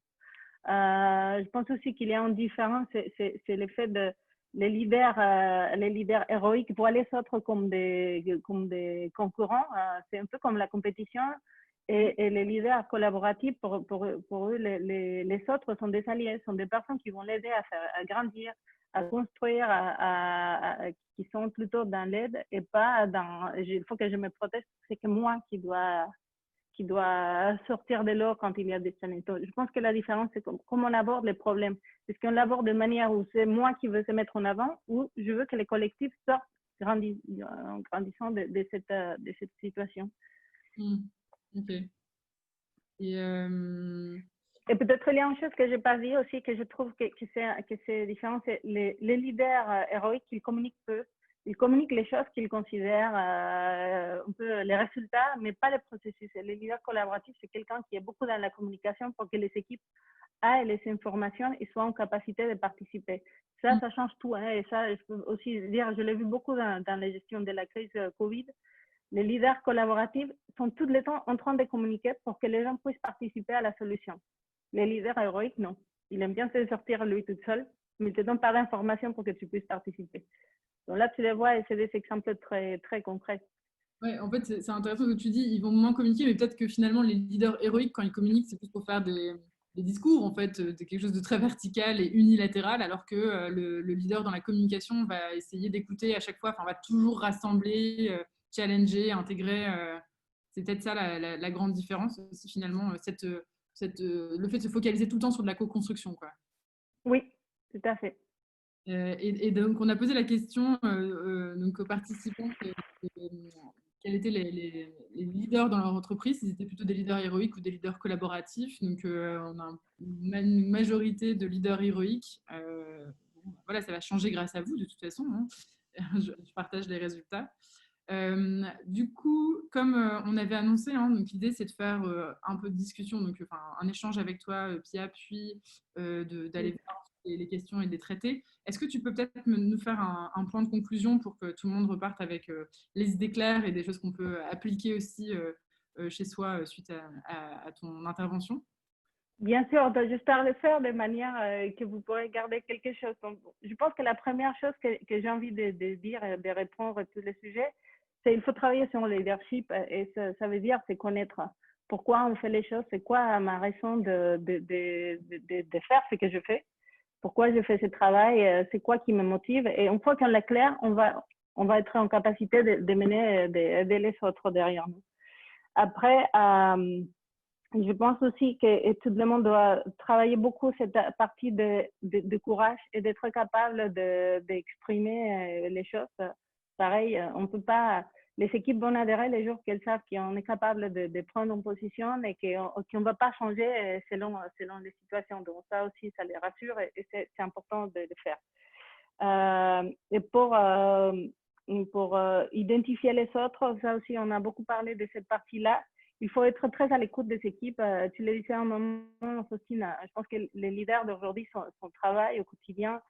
Je pense aussi qu'il y a une différence, c'est le fait de les leaders héroïques voient les autres comme des concurrents. C'est un peu comme la compétition. Et les leaders collaboratifs, pour eux, les autres sont des alliés, sont des personnes qui vont l'aider à grandir, à construire, qui sont plutôt dans l'aide et pas dans il faut que je me protège, c'est que moi qui doit sortir de l'eau quand il y a des challenges. Je pense que la différence, c'est comment on aborde les problèmes. Est-ce qu'on l'aborde de manière où c'est moi qui veux se mettre en avant ou je veux que les collectifs sortent en grandissant de cette situation. Ok. Et peut-être il y a une chose que je n'ai pas dit aussi, que je trouve que c'est différent, c'est les leaders héroïques, ils communiquent peu. Ils communiquent les choses qu'ils considèrent un peu les résultats, mais pas les processus. Et les leaders collaboratifs, c'est quelqu'un qui est beaucoup dans la communication pour que les équipes aient les informations et soient en capacité de participer. Ça change tout. Hein, et ça, je peux aussi dire, je l'ai vu beaucoup dans la gestion de la crise Covid. Les leaders collaboratifs sont tout le temps en train de communiquer pour que les gens puissent participer à la solution. Les leaders héroïques, non. Il aime bien se sortir lui tout seul, mais il ne te donne pas d'informations pour que tu puisses participer. Donc là, tu les vois et c'est des exemples très, très concrets. Ouais, en fait, c'est intéressant ce que tu dis. Ils vont moins communiquer, mais peut-être que finalement, les leaders héroïques, quand ils communiquent, c'est plus pour faire des discours, en fait, de quelque chose de très vertical et unilatéral, alors que le leader dans la communication va essayer d'écouter à chaque fois, va toujours rassembler, challenger, intégrer. C'est peut-être ça la grande différence aussi, finalement, le fait de se focaliser tout le temps sur de la co-construction, quoi. Oui, tout à fait. Et donc, on a posé la question donc aux participants quels étaient les leaders dans leur entreprise, s'ils étaient plutôt des leaders héroïques ou des leaders collaboratifs. Donc, on a une majorité de leaders héroïques. Voilà, ça va changer grâce à vous, de toute façon. Hein. Je partage les résultats. Du coup, comme on avait annoncé, hein, donc l'idée c'est de faire un peu de discussion, donc un échange avec toi, Pia, puis d'aller voir les questions et de les traiter. Est-ce que tu peux peut-être nous faire un point de conclusion pour que tout le monde reparte avec les idées claires et des choses qu'on peut appliquer aussi chez soi suite à ton intervention? Bien sûr, j'espère le faire de manière que vous pourrez garder quelque chose. Donc, je pense que la première chose que j'ai envie de dire et de répondre à tous les sujets, c'est qu'il faut travailler sur le leadership et ça veut dire c'est connaître pourquoi on fait les choses, c'est quoi ma raison de faire ce que je fais, pourquoi je fais ce travail, c'est quoi qui me motive. Et une fois qu'on l'a clair, on va être en capacité de mener, d'aider les autres derrière nous. Après, je pense aussi que tout le monde doit travailler beaucoup cette partie de courage et d'être capable d'exprimer les choses. Pareil, on peut pas. Les équipes vont adhérer les jours qu'elles savent qu'on est capable de prendre une position et qu'on ne va pas changer selon les situations. Donc ça aussi, ça les rassure et c'est important de le faire. Et pour identifier les autres, ça aussi, on a beaucoup parlé de cette partie-là. Il faut être très à l'écoute des équipes. Tu le disais un moment, Faustine, je pense que les leaders d'aujourd'hui, son travail au quotidien,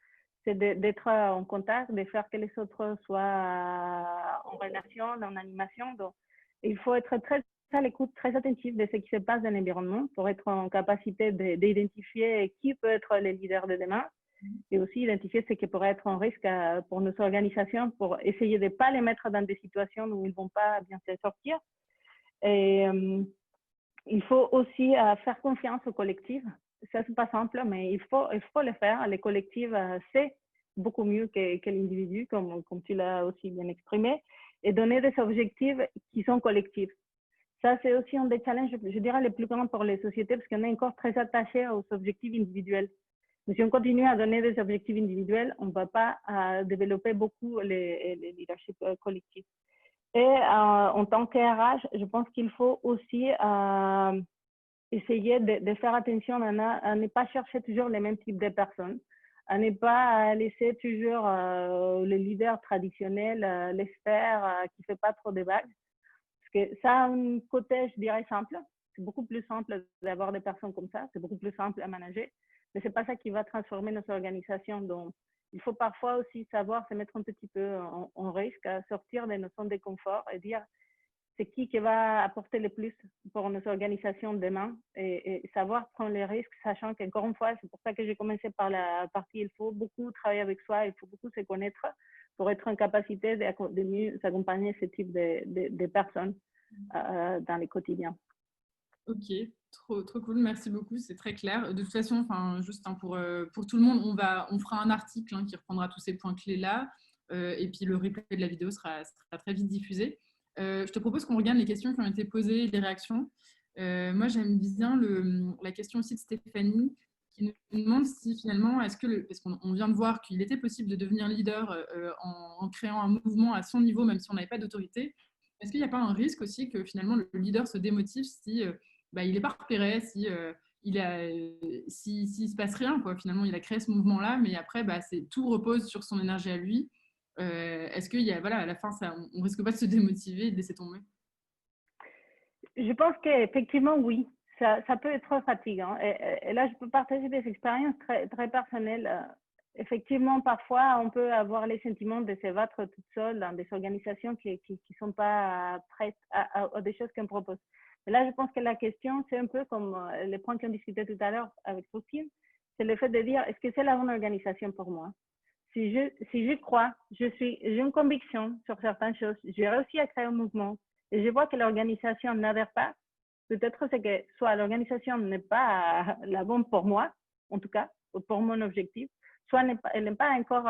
c'est d'être en contact, de faire que les autres soient en relation, en animation. Donc, il faut être très à l'écoute, très attentif de ce qui se passe dans l'environnement pour être en capacité d'identifier qui peut être les leaders de demain et aussi identifier ce qui pourrait être un risque pour nos organisations pour essayer de ne pas les mettre dans des situations où ils ne vont pas bien se sortir. Et il faut aussi faire confiance au collectif. Ça, c'est pas simple, mais il faut le faire. Les collectifs, c'est beaucoup mieux que l'individu, comme tu l'as aussi bien exprimé, et donner des objectifs qui sont collectifs. Ça, c'est aussi un des challenges, je dirais, les plus grands pour les sociétés, parce qu'on est encore très attaché aux objectifs individuels. Mais si on continue à donner des objectifs individuels, on ne va pas développer beaucoup les leaderships collectifs. Et en tant qu'RH, je pense qu'il faut aussi essayer de faire attention à ne pas chercher toujours les mêmes types de personnes, à ne pas laisser toujours le leader traditionnel, l'expert qui ne fait pas trop de vagues. Parce que ça a un côté, je dirais, simple. C'est beaucoup plus simple d'avoir des personnes comme ça. C'est beaucoup plus simple à manager. Mais ce n'est pas ça qui va transformer notre organisation. Donc, il faut parfois aussi savoir se mettre un petit peu en risque, à sortir de nos zones de confort et dire c'est qui va apporter le plus pour notre organisation demain et savoir prendre les risques, sachant qu'encore une fois, c'est pour ça que j'ai commencé par la partie, il faut beaucoup travailler avec soi, il faut beaucoup se connaître pour être en capacité de mieux accompagner ce type de personnes dans les quotidiens. Ok, trop cool, merci beaucoup, c'est très clair. De toute façon, enfin, juste pour tout le monde, on fera un article qui reprendra tous ces points clés-là, et puis le replay de la vidéo sera très vite diffusé. Je te propose qu'on regarde les questions qui ont été posées, les réactions. Moi, j'aime bien la question aussi de Stéphanie, qui nous demande si finalement, parce qu'on vient de voir qu'il était possible de devenir leader en créant un mouvement à son niveau, même si on n'avait pas d'autorité. Est-ce qu'il n'y a pas un risque aussi que finalement le leader se démotive si il n'est pas repéré, s'il se passe rien, quoi. Finalement, il a créé ce mouvement-là, mais après, tout repose sur son énergie à lui. Est-ce qu'il y a, voilà, à la fin, on risque pas de se démotiver et de laisser tomber? Je pense qu'effectivement, oui. Ça peut être fatigant. Et là, je peux partager des expériences très personnelles. Effectivement, parfois, on peut avoir les sentiments de se battre toute seule dans des organisations qui sont pas prêtes à des choses qu'on propose. Mais là, je pense que la question, c'est un peu comme les points qu'on discutait tout à l'heure avec Sophie, c'est le fait de dire, est-ce que c'est la bonne organisation pour moi? Si je crois, j'ai une conviction sur certaines choses, j'ai réussi à créer un mouvement et je vois que l'organisation n'adhère pas, peut-être c'est que soit l'organisation n'est pas la bonne pour moi, en tout cas, pour mon objectif, soit elle n'est pas encore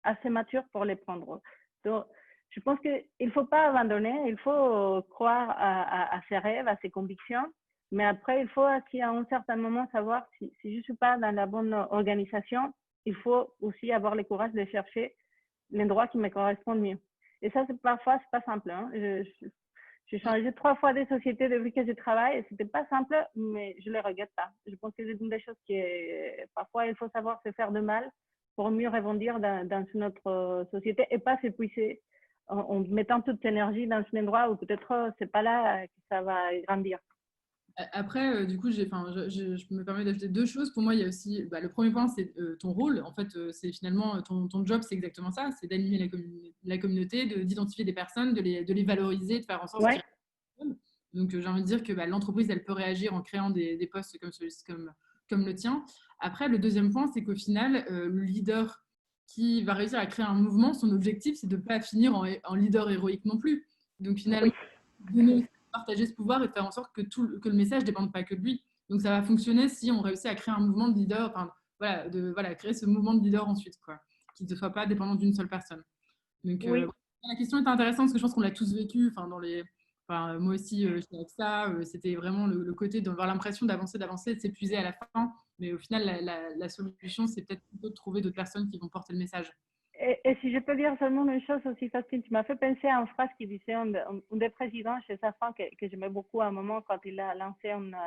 assez mature pour les prendre. Donc, je pense qu'il ne faut pas abandonner, il faut croire à ses rêves, à ses convictions, mais après, il faut aussi à un certain moment savoir si je ne suis pas dans la bonne organisation, il faut aussi avoir le courage de chercher l'endroit qui me correspond mieux. Et ça, parfois, c'est pas simple. Hein. J'ai changé 3 fois de société depuis que je travaille et c'était pas simple, mais je ne le regrette pas. Je pense que c'est une des choses qui parfois, il faut savoir se faire de mal pour mieux rebondir dans une autre société et pas s'épuiser en mettant toute énergie dans un endroit où peut-être c'est pas là que ça va grandir. Après, du coup, je me permets d'ajouter deux choses. Pour moi, il y a aussi, le premier point, c'est ton rôle. En fait, c'est finalement ton job, c'est exactement ça, c'est d'animer la communauté, d'identifier des personnes, de les valoriser, de faire en sorte qu'ils Ouais. répondent. Donc, j'ai envie de dire que l'entreprise, elle peut réagir en créant des postes comme le tien. Après, le deuxième point, c'est qu'au final, le leader qui va réussir à créer un mouvement, son objectif, c'est de ne pas finir en leader héroïque non plus. Donc, finalement, Oui. partager ce pouvoir et de faire en sorte que le message ne dépende pas que de lui. Donc ça va fonctionner si on réussit à créer un mouvement de leader, enfin, créer ce mouvement de leader ensuite, quoi, qui ne soit pas dépendant d'une seule personne. Donc Oui. la question est intéressante parce que je pense qu'on l'a tous vécu, moi aussi chez AXA, c'était vraiment le côté d'avoir l'impression d'avancer, de s'épuiser à la fin. Mais au final, la solution, c'est peut-être plutôt de trouver d'autres personnes qui vont porter le message. Et si je peux dire seulement une chose aussi, Faustine, tu m'as fait penser à une phrase qui disait un des présidents chez Safran que j'aimais beaucoup à un moment quand il a lancé une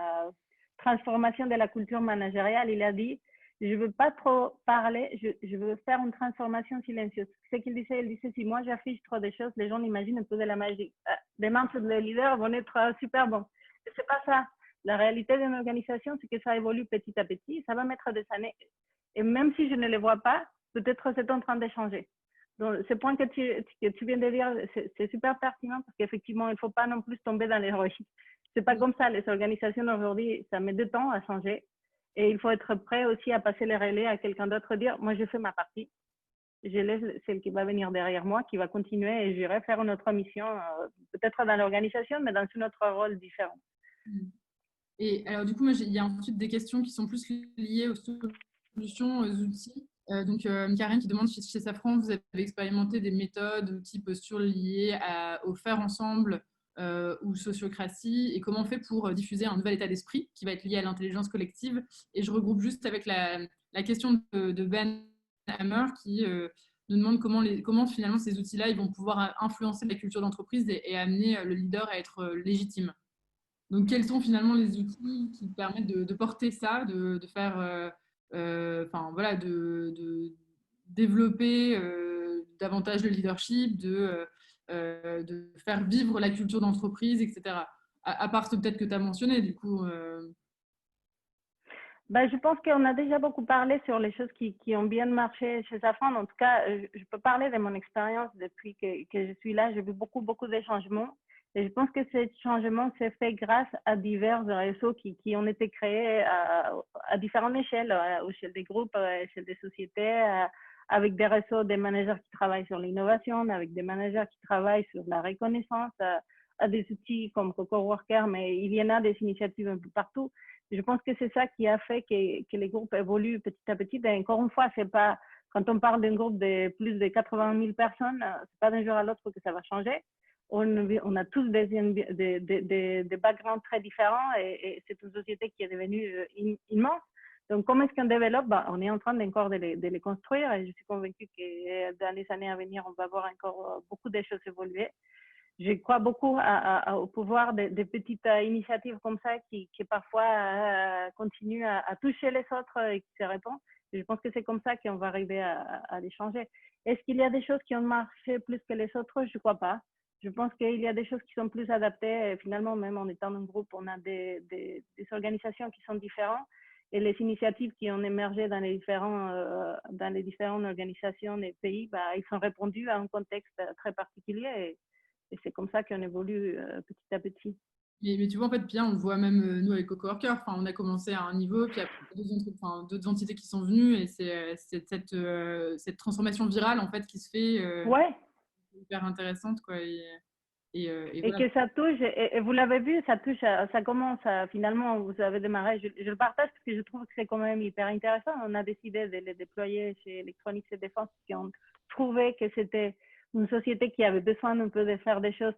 transformation de la culture managériale. Il a dit, je ne veux pas trop parler, je veux faire une transformation silencieuse. Ce qu'il disait, il disait, si moi j'affiche trop de choses, les gens imaginent un peu de la magie. Les membres des leaders vont être super bons. Ce n'est pas ça. La réalité d'une organisation, c'est que ça évolue petit à petit. Ça va mettre des années. Et même si je ne les vois pas, peut-être c'est en train de changer. Donc, ce point que tu viens de dire, c'est super pertinent parce qu'effectivement, il ne faut pas non plus tomber dans l'héroïsme. C'est pas comme ça. Les organisations aujourd'hui, ça met du temps à changer. Et il faut être prêt aussi à passer les relais à quelqu'un d'autre, dire, moi, je fais ma partie. je laisse celle qui va venir derrière moi, qui va continuer et j'irai faire une autre mission, peut-être dans l'organisation, mais dans un autre rôle différent. Et alors, du coup, moi, il y a ensuite des questions qui sont plus liées aux solutions, aux outils. Donc, Karen qui demande chez Safran, vous avez expérimenté des méthodes, outils, postures liés au faire ensemble ou sociocratie, et comment on fait pour diffuser un nouvel état d'esprit qui va être lié à l'intelligence collective. Et je regroupe juste avec la question de Ben Hammer qui nous demande comment finalement ces outils-là ils vont pouvoir influencer la culture d'entreprise et amener le leader à être légitime. Donc, quels sont finalement les outils qui permettent de porter ça, de faire, enfin voilà, de développer davantage le leadership, de faire vivre la culture d'entreprise, etc. À part ce peut-être que tu as mentionné, du coup. Ben, je pense qu'on a déjà beaucoup parlé sur les choses qui ont bien marché chez Safran. En tout cas, je peux parler de mon expérience depuis que je suis là. J'ai vu beaucoup, beaucoup de changements. Et je pense que ces changements s'est fait grâce à divers réseaux qui ont été créés à différentes échelles, à l'échelle des groupes, à l'échelle des sociétés, avec des réseaux des managers qui travaillent sur l'innovation, avec des managers qui travaillent sur la reconnaissance, à des outils comme CoCoWorker, mais il y en a des initiatives un peu partout. Je pense que c'est ça qui a fait que les groupes évoluent petit à petit. Et encore une fois, c'est pas, quand on parle d'un groupe de plus de 80 000 personnes, c'est pas d'un jour à l'autre que ça va changer. On a tous des backgrounds très différents et c'est une société qui est devenue immense. Donc, comment est-ce qu'on développe? On est en train encore de les construire et je suis convaincue que dans les années à venir, on va voir encore beaucoup de choses évoluer. Je crois beaucoup au pouvoir des petites initiatives comme ça qui parfois continuent à toucher les autres et qui se répondent. Et je pense que c'est comme ça qu'on va arriver à les changer. Est-ce qu'il y a des choses qui ont marché plus que les autres? Je ne crois pas. Je pense qu'il y a des choses qui sont plus adaptées. Et finalement, même en étant un groupe, on a des organisations qui sont différentes. Et les initiatives qui ont émergé dans les différentes organisations et pays, ils sont répondus à un contexte très particulier. Et c'est comme ça qu'on évolue petit à petit. Mais tu vois, en fait, bien, on le voit même nous avec CoCoWorker. Enfin, on a commencé à un niveau, puis après, d'autres entités qui sont venues, et c'est cette transformation virale, en fait, qui se fait Ouais. hyper intéressante, quoi. Et Et voilà. que ça touche, et vous l'avez vu, ça touche, ça commence finalement, vous avez démarré, je le partage parce que je trouve que c'est quand même hyper intéressant. On a décidé de les déployer chez Electronics et Défense, qui ont trouvé que c'était une société qui avait besoin un peu de faire des choses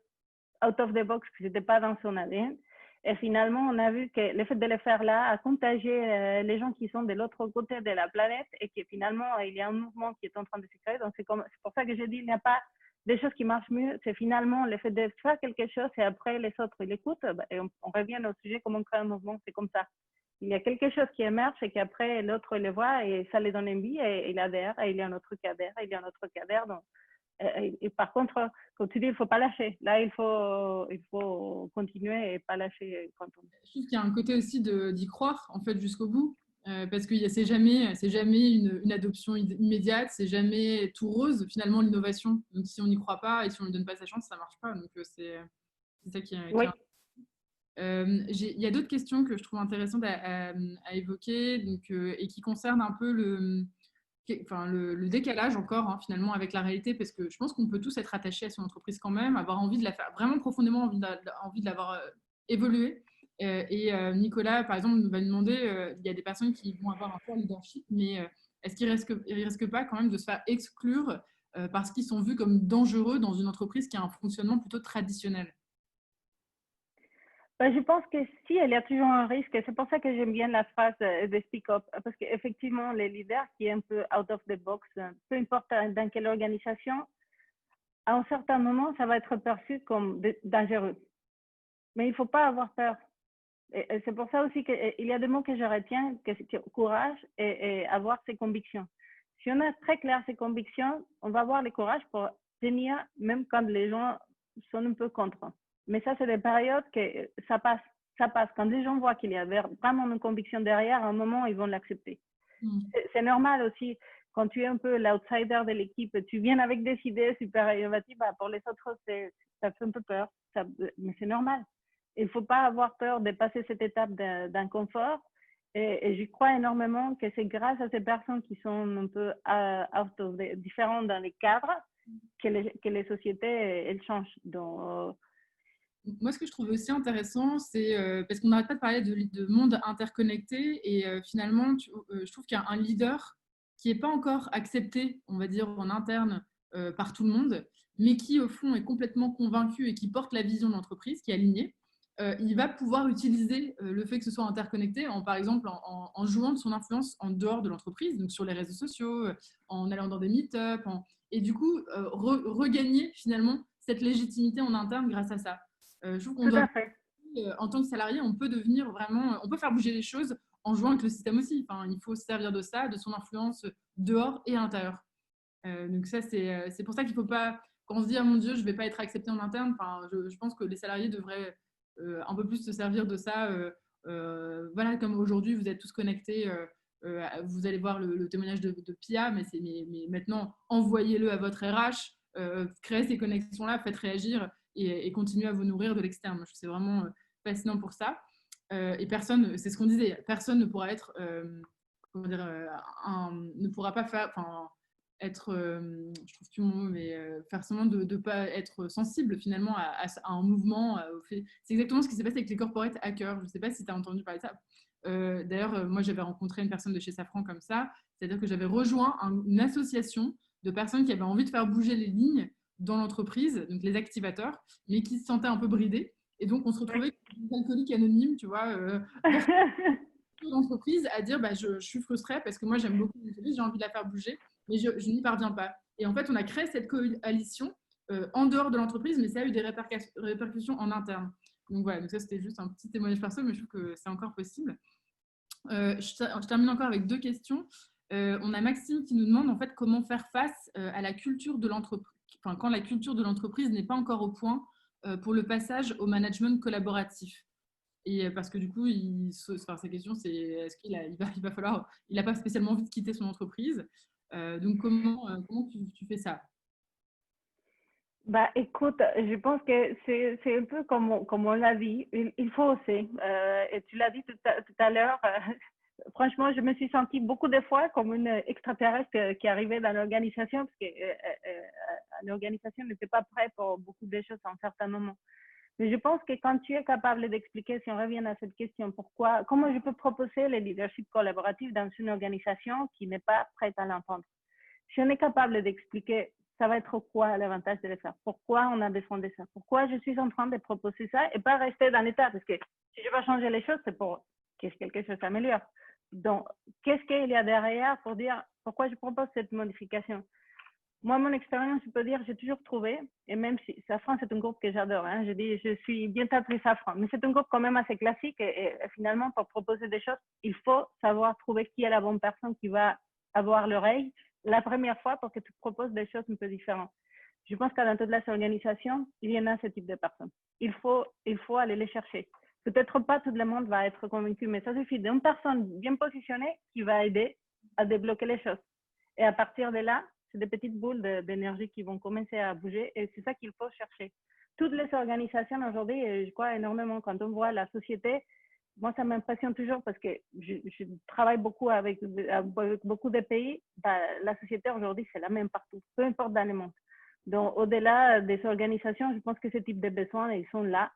out of the box, que c'était pas dans son ADN. Et finalement, on a vu que le fait de le faire là a contagié les gens qui sont de l'autre côté de la planète et que finalement, il y a un mouvement qui est en train de se créer. Donc, c'est pour ça que je dis, il n'y a pas des choses qui marchent mieux. C'est finalement le fait de faire quelque chose et après, les autres, ils l'écoutent. Et on revient au sujet, comment on crée un mouvement. C'est comme ça. Il y a quelque chose qui émerge et qu'après, l'autre le voit et ça lui donne envie et il adhère. Et il y a un autre qui adhère, et il y a un autre qui adhère. Donc, et par contre, comme tu dis, il ne faut pas lâcher. Là, il faut continuer et pas lâcher quand on... Je trouve qu'il y a un côté aussi d'y croire, en fait, jusqu'au bout. Parce que c'est jamais une adoption immédiate, c'est jamais tout rose, finalement, l'innovation. Donc, si on n'y croit pas et si on ne lui donne pas sa chance, ça ne marche pas. Donc, c'est ça qui est... Oui. Il y a d'autres questions que je trouve intéressantes à évoquer donc, et qui concernent un peu le décalage encore hein, finalement avec la réalité parce que je pense qu'on peut tous être attachés à son entreprise quand même, avoir envie de la faire vraiment profondément envie de l'avoir évolué. Nicolas, par exemple, va nous demander, il y a des personnes qui vont avoir un fort leadership, mais est-ce qu'il ne risque pas quand même de se faire exclure parce qu'ils sont vus comme dangereux dans une entreprise qui a un fonctionnement plutôt traditionnel? Je pense que si, il y a toujours un risque. C'est pour ça que j'aime bien la phrase de speak up. Parce qu'effectivement, les leaders qui est un peu out of the box, peu importe dans quelle organisation, à un certain moment, ça va être perçu comme dangereux. Mais il ne faut pas avoir peur. Et c'est pour ça aussi qu'il y a des mots que je retiens, que courage et avoir ses convictions. Si on a très clair ses convictions, on va avoir le courage pour tenir, même quand les gens sont un peu contre. Mais ça, c'est des périodes que ça passe. Ça passe. Quand les gens voient qu'il y a vraiment une conviction derrière, à un moment, ils vont l'accepter. C'est normal aussi, quand tu es un peu l'outsider de l'équipe, tu viens avec des idées super innovatives, pour les autres, ça fait un peu peur. Mais c'est normal. Il ne faut pas avoir peur de passer cette étape d'inconfort Et je crois énormément que c'est grâce à ces personnes qui sont un peu différentes dans les cadres que les sociétés, elles changent. Donc, moi, ce que je trouve aussi intéressant, c'est parce qu'on n'arrête pas de parler de monde interconnecté et finalement, je trouve qu'il y a un leader qui n'est pas encore accepté, on va dire, en interne par tout le monde, mais qui, au fond, est complètement convaincu et qui porte la vision de l'entreprise, qui est alignée. Il va pouvoir utiliser le fait que ce soit interconnecté, par exemple, en jouant de son influence en dehors de l'entreprise, donc sur les réseaux sociaux, en allant dans des meet-up, et du coup, regagner finalement cette légitimité en interne grâce à ça. Je trouve qu'on tout doit, à fait. en tant que salarié, on peut devenir vraiment, on peut faire bouger les choses en jouant avec le système aussi. Enfin, il faut se servir de ça, de son influence dehors et à l'intérieur. Donc ça, c'est pour ça qu'il ne faut pas, quand on se dit, ah mon Dieu, je ne vais pas être accepté en interne, enfin, je pense que les salariés devraient un peu plus se servir de ça. Voilà, comme aujourd'hui, vous êtes tous connectés. Vous allez voir le témoignage de Pia, mais maintenant, envoyez-le à votre RH, créez ces connexions-là, faites réagir et continuez à vous nourrir de l'externe. C'est vraiment fascinant pour ça. Et personne, c'est ce qu'on disait, personne ne pourra être, comment dire, ne pourra pas faire, enfin, être, je trouve plus mon mot, mais faire semblant de ne pas être sensible finalement à un mouvement. C'est exactement ce qui s'est passé avec les corporate hackers. Je ne sais pas si tu as entendu parler de ça. D'ailleurs, moi, j'avais rencontré une personne de chez Safran comme ça, c'est-à-dire que j'avais rejoint une association de personnes qui avaient envie de faire bouger les lignes dans l'entreprise, donc les activateurs, mais qui se sentaient un peu bridés. Et donc, on se retrouvait Oui. avec des alcooliques anonymes, tu vois, dans l'entreprise à dire bah, je suis frustrée parce que moi, j'aime beaucoup l'entreprise, j'ai envie de la faire bouger, mais je n'y parviens pas. Et en fait, on a créé cette coalition en dehors de l'entreprise, mais ça a eu des répercussions en interne. Donc voilà, donc ça c'était juste un petit témoignage perso, mais je trouve que c'est encore possible. Je termine encore avec deux questions. On a Maxime qui nous demande en fait comment faire face à la culture de l'entreprise, enfin, quand la culture de l'entreprise n'est pas encore au point pour le passage au management collaboratif. Et parce que du coup, enfin, sa question c'est est-ce il va falloir, il n'a pas spécialement envie de quitter son entreprise. Donc comment tu fais ça? Bah, écoute, je pense que c'est un peu comme on l'a dit, il faut oser. Et tu l'as dit tout à l'heure, franchement, je me suis sentie beaucoup de fois comme une extraterrestre qui arrivait dans l'organisation parce que l'organisation n'était pas prête pour beaucoup de choses à un certain moment. Mais je pense que quand tu es capable d'expliquer, si on revient à cette question, comment je peux proposer le leadership collaboratif dans une organisation qui n'est pas prête à l'entendre? Si on est capable d'expliquer, ça va être quoi l'avantage de le faire? Pourquoi on a besoin de ça? Pourquoi je suis en train de proposer ça et pas rester dans l'état? Parce que si je veux changer les choses, c'est pour que quelque chose s'améliore. Donc, qu'est-ce qu'il y a derrière pour dire pourquoi je propose cette modification? Moi, mon expérience, je peux dire, j'ai toujours trouvé, et même si Safran, c'est un groupe que j'adore, hein, je dis, je suis bien tapée Safran, mais c'est un groupe quand même assez classique et finalement, pour proposer des choses, il faut savoir trouver qui est la bonne personne qui va avoir l'oreille la première fois pour que tu proposes des choses un peu différentes. Je pense que dans toutes les organisations, il y en a ce type de personnes. Il faut aller les chercher. Peut-être pas tout le monde va être convaincu, mais ça suffit d'une personne bien positionnée qui va aider à débloquer les choses. Et à partir de là, c'est des petites boules d'énergie qui vont commencer à bouger et c'est ça qu'il faut chercher. Toutes les organisations aujourd'hui, je crois énormément quand on voit la société, moi ça m'impressionne toujours parce que je travaille beaucoup avec beaucoup de pays. Bah, la société aujourd'hui, c'est la même partout, peu importe dans le monde. Donc au-delà des organisations, je pense que ce type de besoins, ils sont là.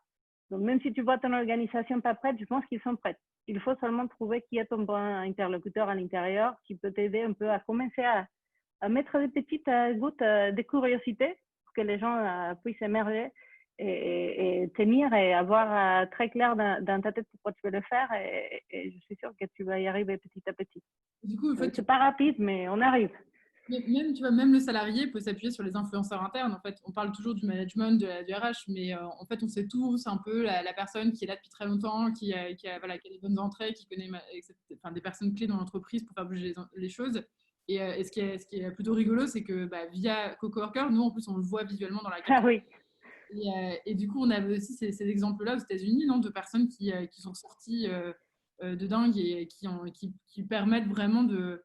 Donc même si tu vois ton organisation pas prête, je pense qu'ils sont prêts. Il faut seulement trouver qui est ton bon interlocuteur à l'intérieur qui peut t'aider un peu à commencer à mettre des petites gouttes de curiosité pour que les gens puissent émerger et tenir et avoir très clair dans ta tête pourquoi tu veux le faire et je suis sûre que tu vas y arriver petit à petit. Du coup, en fait, C'est pas rapide, mais on arrive. même, tu vois, même le salarié peut s'appuyer sur les influenceurs internes. En fait, on parle toujours du management, du RH, mais en fait, on sait tous un peu la personne qui est là depuis très longtemps, voilà, qui a des bonnes entrées, qui connaît enfin, des personnes clés dans l'entreprise pour faire bouger les choses. Et ce qui est plutôt rigolo, c'est que bah, via Cocoworker, nous, en plus, on le voit visuellement dans la Ah carte. oui. Et du coup, on avait aussi ces exemples-là aux États-Unis, non, de personnes qui sont sorties de dingue et qui permettent vraiment de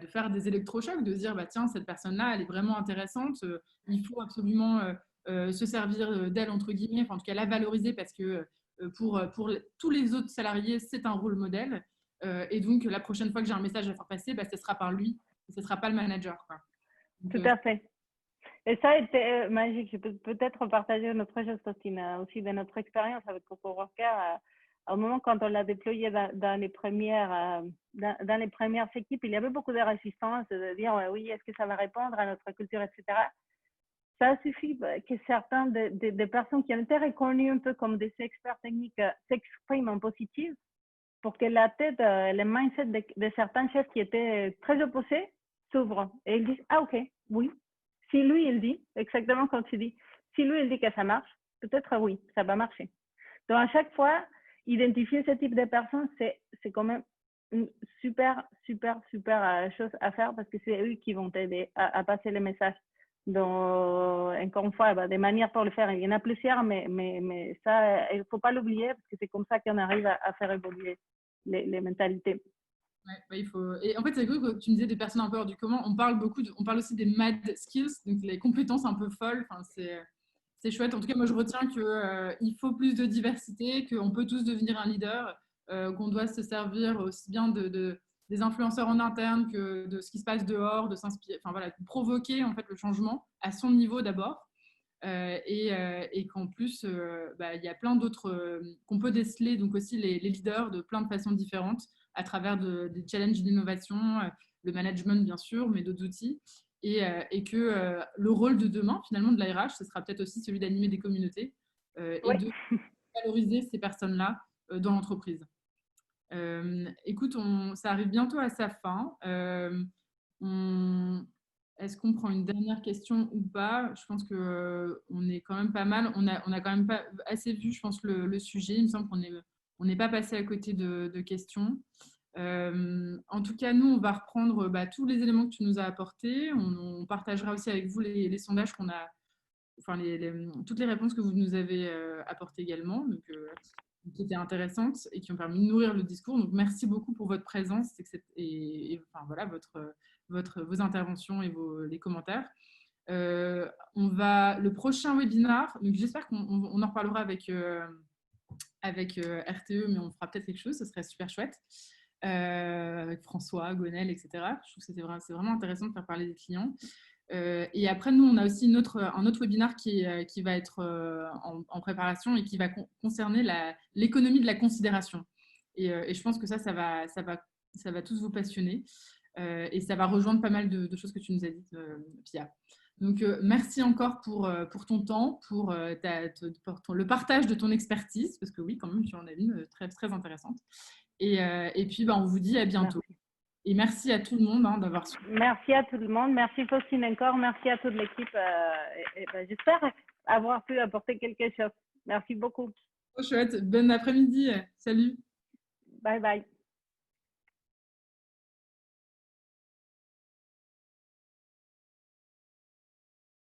faire des électrochocs, de se dire, bah, tiens, cette personne-là, elle est vraiment intéressante, il faut absolument se servir d'elle, entre guillemets, enfin, en tout cas la valoriser parce que pour tous les autres salariés, c'est un rôle modèle. Et donc, la prochaine fois que j'ai un message à faire passer, bah, ce sera par lui, ce ne sera pas le manager, quoi. Donc, Tout à fait. Et ça a été magique. Je peux peut-être partager une autre chose, Faustine, aussi de notre expérience avec CocoWorker. Au moment quand on l'a déployé dans les premières équipes, il y avait beaucoup de résistance, de dire oui, est-ce que ça va répondre à notre culture, etc. Ça suffit que certains des personnes qui ont été reconnues un peu comme des experts techniques s'expriment en positif pour que la tête, le mindset de certains chefs qui étaient très opposés s'ouvre et ils disent ah ok, oui. Si lui il dit exactement comme tu dis, si lui il dit que ça marche, peut-être oui, ça va marcher. Donc à chaque fois, identifier ce type de personnes, c'est quand même une super chose à faire parce que c'est eux qui vont t'aider à passer les messages. Donc, encore une fois, de manière pour le faire, il y en a plusieurs, mais ça, il ne faut pas l'oublier parce que c'est comme ça qu'on arrive à faire évoluer les mentalités. Ouais, bah, il faut... Et en fait, c'est cool que tu me disais des personnes un peu hors du commun. On parle on parle aussi des mad skills, donc les compétences un peu folles. Enfin, c'est chouette. En tout cas, moi, je retiens qu'il faut plus de diversité, qu'on peut tous devenir un leader, qu'on doit se servir aussi bien des influenceurs en interne que de ce qui se passe dehors, de s'inspirer, enfin voilà, de provoquer en fait le changement à son niveau d'abord. Et qu'en plus, bah, il y a plein d'autres qu'on peut déceler, donc aussi les leaders de plein de façons différentes à travers des challenges d'innovation, le management bien sûr, mais d'autres outils. Et que le rôle de demain, finalement, de l'ARH, ce sera peut-être aussi celui d'animer des communautés et de valoriser ces personnes-là dans l'entreprise. Écoute, ça arrive bientôt à sa fin. Est-ce qu'on prend une dernière question ou pas? Je pense qu'on est quand même pas mal. On a quand même pas assez vu, je pense, le sujet. Il me semble qu'on n'est pas passé à côté de questions. En tout cas, nous, on va reprendre tous les éléments que tu nous as apportés. On partagera aussi avec vous les sondages qu'on a, enfin toutes les réponses que vous nous avez apportées également, donc, qui étaient intéressantes et qui ont permis de nourrir le discours. Donc, merci beaucoup pour votre présence enfin, voilà, vos interventions et les commentaires. Le prochain webinar, donc j'espère qu'on en reparlera avec RTE, mais on fera peut-être quelque chose, ce serait super chouette. Avec François, Gonel, etc. Je trouve que c'est vraiment intéressant de faire parler des clients. Et après, nous, on a aussi un autre webinar qui va être en préparation et qui va concerner l'économie de la considération. Et je pense que ça va tous vous passionner. Et ça va rejoindre pas mal de choses que tu nous as dites, Pia. Donc, merci encore pour ton temps, pour le partage de ton expertise, parce que oui, quand même, tu en as une très, très intéressante. Et puis, on vous dit à bientôt. Merci. Et merci à tout le monde d'avoir suivi. Merci à tout le monde. Merci Faustine encore. Merci à toute l'équipe. J'espère avoir pu apporter quelque chose. Merci beaucoup. Trop chouette. Bon après-midi. Salut. Bye bye.